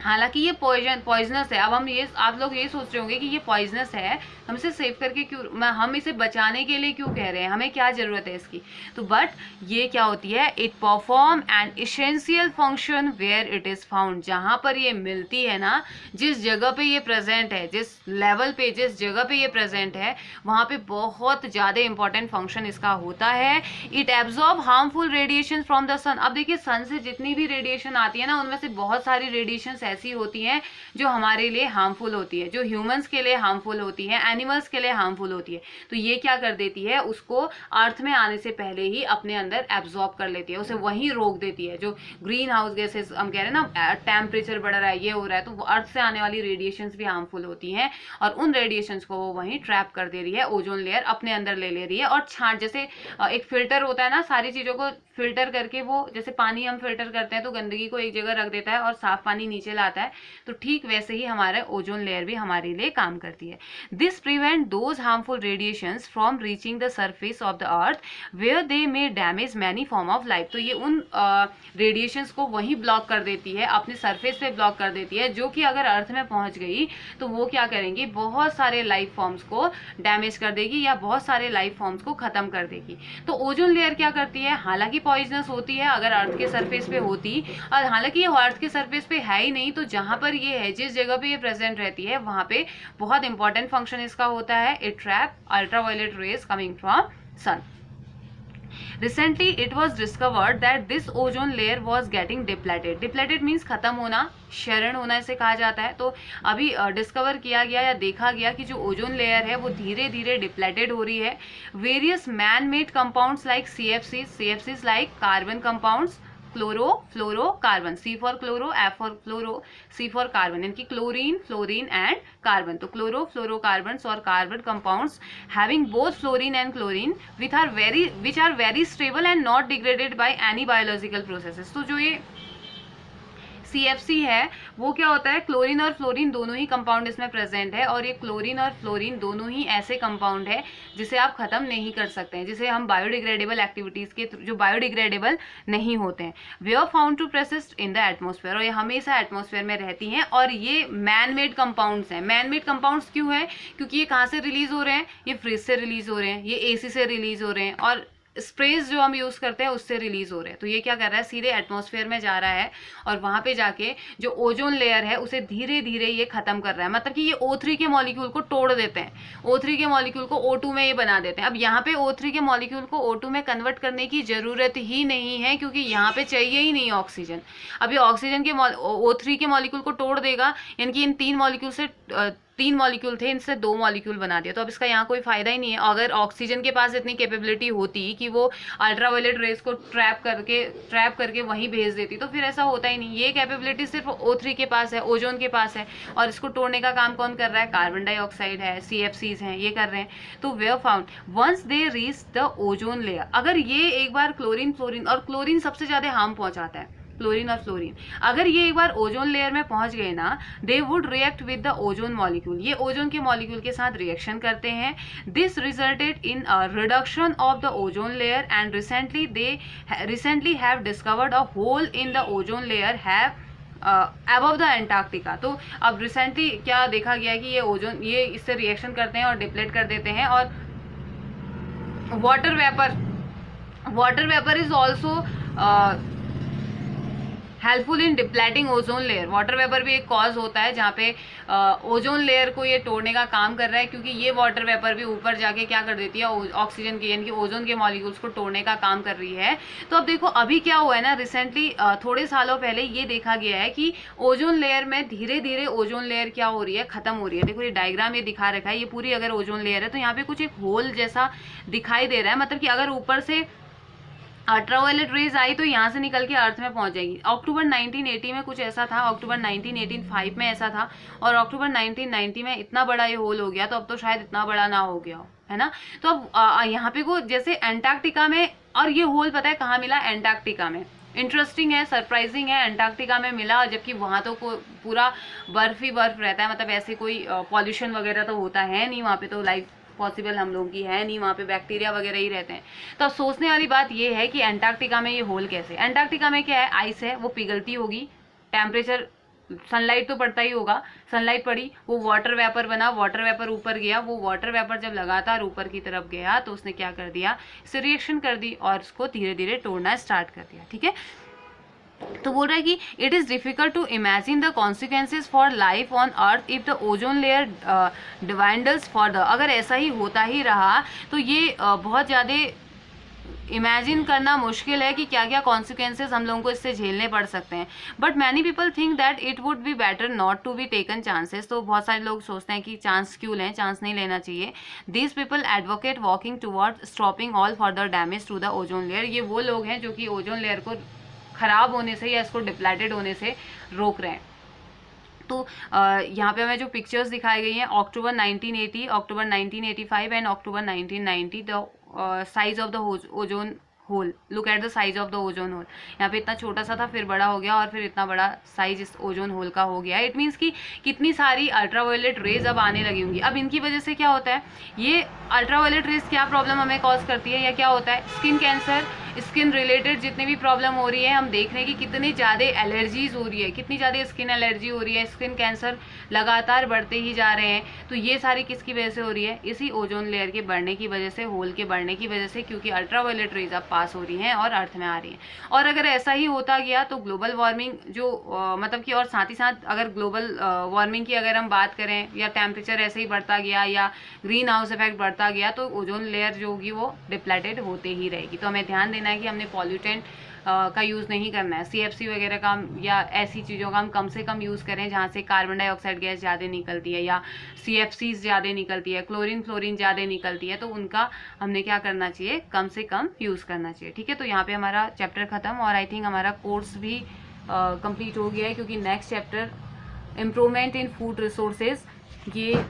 हालांकि ये पॉइजनस है। अब हम ये, आप लोग ये सोच रहे होंगे कि ये पॉइजनस है, हम इसे सेव करके क्यों, हम इसे बचाने के लिए क्यों कह रहे हैं, हमें क्या जरूरत है इसकी। तो बट ये क्या होती है, it perform an essential function where it is found. जहाँ पर ये मिलती है ना, जिस जगह पे ये प्रेजेंट है, जिस लेवल पे, जिस जगह पे ये प्रेजेंट है, वहाँ पे बहुत ज़्यादा इंपॉर्टेंट फंक्शन इसका होता है। It absorb harmful radiation from the sun. अब देखिए, सन से जितनी भी रेडिएशन आती है ना, उनमें से बहुत सारी रेडिएशन ऐसी होती हैं जो हमारे लिए हार्मफुल होती है, जो ह्यूमंस के लिए हार्मफुल होती है, एनिमल्स के लिए हार्मफुल होती है। तो ये क्या कर देती है, उसको अर्थ में आने से पहले ही अपने अंदर एब्जॉर्ब कर लेती है, उसे वहीं रोक देती है। जो ग्रीन हाउस गैसेस हम कह रहे हैं ना, टेम्परेचर बढ़ रहा है, ये हो रहा है, तो अर्थ से आने वाली रेडिएशंस भी हार्मफुल होती हैं, और उन रेडिएशंस को वो वहीं ट्रैप कर दे रही है, ओजोन लेयर अपने अंदर ले रही है। और छांट, जैसे एक फिल्टर होता है ना, सारी चीज़ों को फिल्टर करके, वो जैसे पानी हम फिल्टर करते हैं तो गंदगी को एक जगह रख देता है और साफ पानी नीचे लाता है, तो ठीक वैसे ही हमारा ओजोन लेयर भी हमारे लिए काम करती है। This prevent those harmful radiations from reaching the surface of the earth where they may damage many form of life. तो ये उन रेडिएशंस को वही ब्लॉक कर देती है, अपने सरफेस पे ब्लॉक कर देती है, जो कि अगर अर्थ में पहुंच गई तो वो क्या करेंगी, बहुत सारे लाइफ फॉर्म्स को डैमेज कर देगी या बहुत सारे लाइफ फॉर्म्स को खत्म कर देगी। तो ओजोन लेयर क्या करती है, हालांकि पॉइजनस होती है अगर अर्थ के सरफेस पे होती, और हालांकि ये अर्थ के सरफेस पे है ही नहीं, तो जहां पर ये है, जिस जगह पे ये प्रेजेंट रहती है, वहां पे बहुत इंपॉर्टेंट फंक्शन इसका होता है, it trap ultraviolet rays coming from sun. Recently, it was discovered that this ozone layer was getting depleted. Depleted means खत्म होना, क्षरण होना इसे कहा जाता है। तो अभी डिस्कवर किया गया या देखा गया कि जो ओजोन लेयर है वो धीरे धीरे डिप्लेटेड हो रही है। Various man made compounds like CFCs like carbon compounds, chloro, fluoro, carbon, C for chloro, F for fluoro, C for carbon, यानी कि क्लोरीन, फ्लोरीन एंड कार्बन। तो क्लोरो, फ्लोरोकार्बन्स और carbon compounds having both fluorine and chlorine which are very stable and not degraded by any biological processes. तो जो ये CFC है वो क्या होता है, क्लोरीन और फ्लोरीन दोनों ही कंपाउंड इसमें प्रेजेंट है, और ये क्लोरीन और फ्लोरीन दोनों ही ऐसे कंपाउंड है जिसे आप खत्म नहीं कर सकते हैं, जिसे हम बायोडिग्रेडेबल एक्टिविटीज के, जो बायोडिग्रेडेबल नहीं होते हैं। They are found to persist in the atmosphere, और ये हमेशा एटमॉस्फेयर में रहती हैं, और ये मैन मेड कंपाउंड्स हैं। मैन मेड कंपाउंड्स क्यों है, क्योंकि ये कहाँ से रिलीज हो रहे हैं, ये फ्रिज से रिलीज हो रहे हैं, ये AC से रिलीज हो रहे हैं, और स्प्रेज जो हम यूज़ करते हैं उससे रिलीज हो रहे हैं। तो ये क्या कर रहा है, सीधे एटमॉस्फेयर में जा रहा है, और वहाँ पे जाके जो ओजोन लेयर है उसे धीरे धीरे ये खत्म कर रहा है। मतलब कि ये O3 के मॉलिक्यूल को तोड़ देते हैं, O3 के मॉलिक्यूल को O2 में ये बना देते हैं। अब यहाँ पे O3 के मॉलिक्यूल को O2 में कन्वर्ट करने की ज़रूरत ही नहीं है, क्योंकि यहाँ पे चाहिए ही नहीं ऑक्सीजन। अब ये ऑक्सीजन के O3 के मॉलिक्यूल को तोड़ देगा, यानी कि इन 3 मॉलिक्यूल से 3 मॉलिक्यूल थे, इनसे 2 मॉलिक्यूल बना दिया, तो अब इसका यहाँ कोई फायदा ही नहीं है। अगर ऑक्सीजन के पास इतनी कैपेबिलिटी होती कि वो अल्ट्रावायलेट रेज को ट्रैप करके वहीं भेज देती, तो फिर ऐसा होता ही नहीं। ये कैपेबिलिटी सिर्फ O3 के पास है, ओजोन के पास है, और इसको तोड़ने का काम कौन कर रहा है, कार्बन डाइऑक्साइड है, CFCs हैं, ये कर रहे हैं। तो they are found once they reach the ozone layer. अगर ये एक बार क्लोरीन, और क्लोरीन सबसे ज्यादा हार्म पहुंचाता है, क्लोरीन और फ्लोरीन, अगर ये एक बार ओजोन लेयर में पहुंच गए ना, they would react with the ozone molecule, ये ओजोन के मॉलिक्यूल के साथ रिएक्शन करते हैं. This resulted in a reduction of the ozone layer and recently have discovered a hole in the ozone layer have above the Antarctica. तो अब recently क्या देखा गया है कि ये ओजोन, ये इससे रिएक्शन करते हैं और डिप्लेट कर देते हैं. और water vapour is also helpful in depleting ozone layer. Water vapour भी एक कॉज होता है जहाँ पे ओजोन लेयर को ये तोड़ने का काम कर रहा है, क्योंकि ये वाटर वेपर भी ऊपर जाके क्या कर देती है, ऑक्सीजन के यानी कि ओजोन के मॉलिक्यूल्स को तोड़ने का काम कर रही है. तो अब देखो अभी क्या हुआ है ना, रिसेंटली थोड़े सालों पहले ये देखा गया है कि ओजोन लेयर में धीरे धीरे ओजोन लेयर क्या हो रही है, खत्म हो रही है. देखो ये डायग्राम ये दिखा रखा है, ये पूरी अगर ओजोन लेयर है तो यहाँ पे कुछ एक होल जैसा दिखाई दे रहा है, मतलब कि अगर ऊपर से अल्ट्रावायलेट रेज आई तो यहाँ से निकल के अर्थ में पहुंच जाएगी. अक्टूबर 1980 में कुछ ऐसा था, अक्टूबर 1985 में ऐसा था, और अक्टूबर 1990 में इतना बड़ा ये होल हो गया. तो अब तो शायद इतना बड़ा ना हो गया हो, है ना. तो अब यहाँ पे को जैसे एंटार्क्टिका में, और ये होल पता है कहाँ मिला, एंटार्क्टिका में. इंटरेस्टिंग है, सरप्राइजिंग है, एंटार्क्टिका में मिला, जबकि वहाँ तो पूरा बर्फ ही बर्फ रहता है, मतलब ऐसे कोई पॉल्यूशन वगैरह तो होता है नहीं वहाँ पे, तो लाइफ पॉसिबल हम लोगों की है नहीं, वहाँ पे बैक्टीरिया वगैरह ही रहते हैं. तो अब सोचने वाली बात ये है कि एंटार्क्टिका में ये होल कैसे. एंटार्क्टिका में क्या है, आइस है, वो पिघलती होगी, टेम्परेचर, सनलाइट तो पड़ता ही होगा, सनलाइट पड़ी, वो वाटर वेपर बना, वाटर वेपर ऊपर गया, वो वाटर वेपर जब लगातार ऊपर की तरफ गया तो उसने क्या कर दिया, इससे रिएक्शन कर दी और उसको धीरे धीरे तोड़ना स्टार्ट कर दिया. ठीक है, तो बोल रहा है कि it is difficult to imagine the consequences for life on earth if the ozone layer dwindles for the. अगर ऐसा ही होता ही रहा तो ये बहुत ज़्यादा इमेजिन करना मुश्किल है कि क्या क्या कॉन्सिक्वेंसेज हम लोगों को इससे झेलने पड़ सकते हैं. But many people think that it would be better not to be taken chances. तो बहुत सारे लोग सोचते हैं कि चांस क्यों लें, चांस नहीं लेना चाहिए. These people advocate walking toward stopping all further damage to the ozone layer. ये वो लोग हैं जो कि ओजोन लेयर को खराब होने से या इसको डिप्लेटेड होने से रोक रहे हैं. तो यहाँ पे हमें जो पिक्चर्स दिखाई गई हैं, अक्टूबर 1980, अक्टूबर 1985 and October 1990, the size of the ozone hole. Look at the size of the ozone hole. यहाँ पे इतना छोटा सा था, फिर बड़ा हो गया, और फिर इतना बड़ा साइज इस ओजोन होल का हो गया. इट मीन्स कि कितनी सारी अल्ट्रावायलेट रेज अब आने लगी होंगी. अब इनकी वजह से क्या होता है, ये अल्ट्रावायलेट रेज क्या प्रॉब्लम हमें कॉज करती है, या क्या होता है, स्किन कैंसर, स्किन रिलेटेड जितनी भी प्रॉब्लम हो रही है, हम देख रहे हैं कि कितनी ज़्यादा एलर्जीज हो रही है, कितनी ज़्यादा स्किन एलर्जी हो रही है, स्किन कैंसर लगातार बढ़ते ही जा रहे हैं. तो ये सारी किसकी वजह से हो रही है, इसी ओजोन लेयर के बढ़ने की वजह से, होल के बढ़ने की वजह से, क्योंकि अल्ट्रावायलेट रेज अब पास हो रही हैं और अर्थ में आ रही हैं. और अगर ऐसा ही होता गया तो ग्लोबल वार्मिंग जो मतलब कि, और साथ ही साथ अगर ग्लोबल वार्मिंग की अगर हम बात करें, या टेम्परेचर ऐसे ही बढ़ता गया या ग्रीन हाउस इफेक्ट बढ़ता गया, तो ओजोन लेयर जो होगी वो डिप्लेटेड होते ही रहेगी. तो हमें ध्यान देना है कि हमने पॉल्यूटेंट का यूज़ नहीं करना है, CFC वगैरह का या ऐसी चीज़ों का हम कम से कम यूज़ करें जहाँ से कार्बन डाइऑक्साइड गैस ज़्यादा निकलती है, या CFCs ज़्यादा निकलती है, क्लोरीन फ्लोरीन ज़्यादा निकलती है, तो उनका हमने क्या करना चाहिए, कम से कम यूज़ करना चाहिए. ठीक है, तो यहाँ पे हमारा चैप्टर ख़त्म, और आई थिंक हमारा कोर्स भी कंप्लीट हो गया है, क्योंकि next chapter improvement in food resources, ये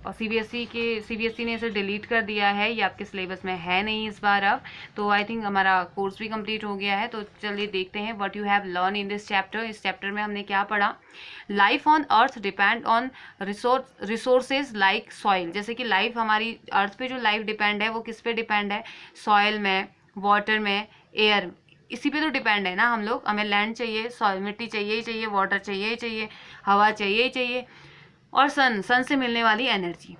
और CBSE ने इसे डिलीट कर दिया है, ये आपके सिलेबस में है नहीं इस बार अब. तो आई थिंक हमारा कोर्स भी कंप्लीट हो गया है. तो चलिए देखते हैं what you have learn in this chapter. इस चैप्टर में हमने क्या पढ़ा, life on earth depend on resources like soil. जैसे कि लाइफ हमारी अर्थ पे जो लाइफ डिपेंड है वो किस पे डिपेंड है, सॉइल में, वाटर में, एयर, इसी पे तो डिपेंड है ना हम लोग. हमें लैंड चाहिए, सॉइल मिट्टी चाहिए ही चाहिए, वाटर चाहिए ही चाहिए, हवा चाहिए ही चाहिए, और सन से मिलने वाली energy.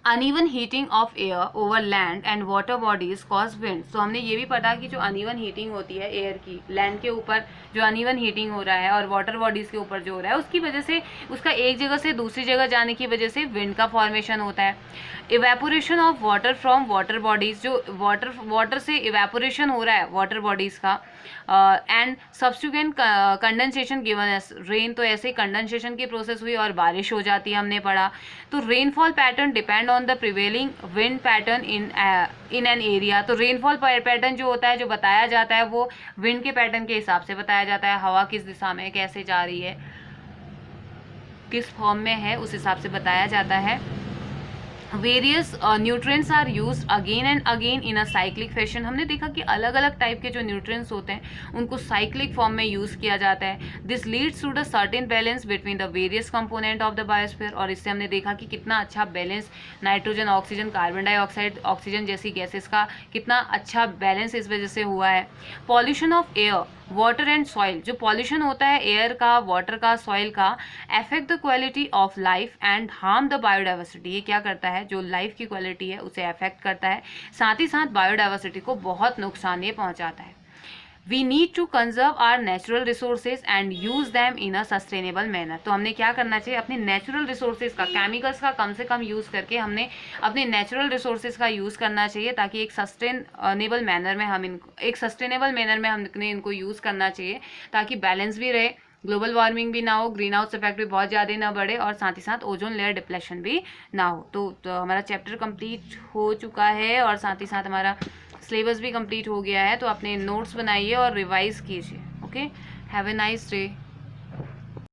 Uneven heating of air over land and water bodies cause wind. तो हमने ये भी पढ़ा कि जो अनइवन हीटिंग होती है एयर की, लैंड के ऊपर जो अनइवन हीटिंग हो रहा है और वाटर बॉडीज के ऊपर जो हो रहा है, उसकी वजह से, उसका एक जगह से दूसरी जगह जाने की वजह से विंड का फॉर्मेशन होता है. Evaporation of water from water bodies, जो वाटर से इवेपोरेशन हो रहा है वाटर बॉडीज का, and subsequent condensation given as rain. तो ऐसे कंडेंसेशन की प्रोसेस हुई और बारिश हो जाती है, हमने पढ़ा. तो rainfall pattern depend on the prevailing wind pattern in an area. तो रेनफॉल पैटर्न जो होता है, जो बताया जाता है, वो विंड के पैटर्न के हिसाब से बताया जाता है. हवा किस दिशा में कैसे जा रही है, किस फॉर्म में है, उस हिसाब से बताया जाता है. Various nutrients are use again and again in a cyclic fashion. हमने देखा कि अलग अलग टाइप के जो न्यूट्रिएंट्स होते हैं उनको साइक्लिक फॉर्म में यूज़ किया जाता है। This leads to the certain balance between the various component of the biosphere, और इससे हमने देखा कि कितना अच्छा balance nitrogen, oxygen, carbon dioxide, oxygen जैसी गैसेस का कितना अच्छा बैलेंस इस वजह से हुआ है। Pollution of air, water and soil, जो पॉल्यूशन होता है एयर का, वाटर का, सॉइल का, affect the quality of life and harm the biodiversity. ये क्या करता है, जो लाइफ की क्वालिटी है उसे अफेक्ट करता है, साथ ही साथ बायोडाइवर्सिटी को बहुत नुकसान ये पहुंचाता है। We need to conserve our natural resources and use them in a sustainable manner. तो हमने क्या करना चाहिए, अपने नेचुरल रिसोर्सेज का, केमिकल्स का कम से कम यूज़ करके हमने अपने नेचुरल रिसोर्सेज का यूज़ करना चाहिए, ताकि एक सस्टेनेबल मैनर में हमने इनको यूज़ करना चाहिए, ताकि बैलेंस भी रहे, ग्लोबल वार्मिंग भी ना हो, ग्रीन हाउस इफेक्ट भी बहुत ज़्यादा ना बढ़े, और साथ ही साथ ओजोन लेयर डिप्लेशन भी ना हो। तो हमारा चैप्टर कंप्लीट हो चुका है, और साथ ही साथ हमारा सिलेबस भी कंप्लीट हो गया है। तो अपने नोट्स बनाइए और रिवाइज कीजिए। Okay, have a nice day.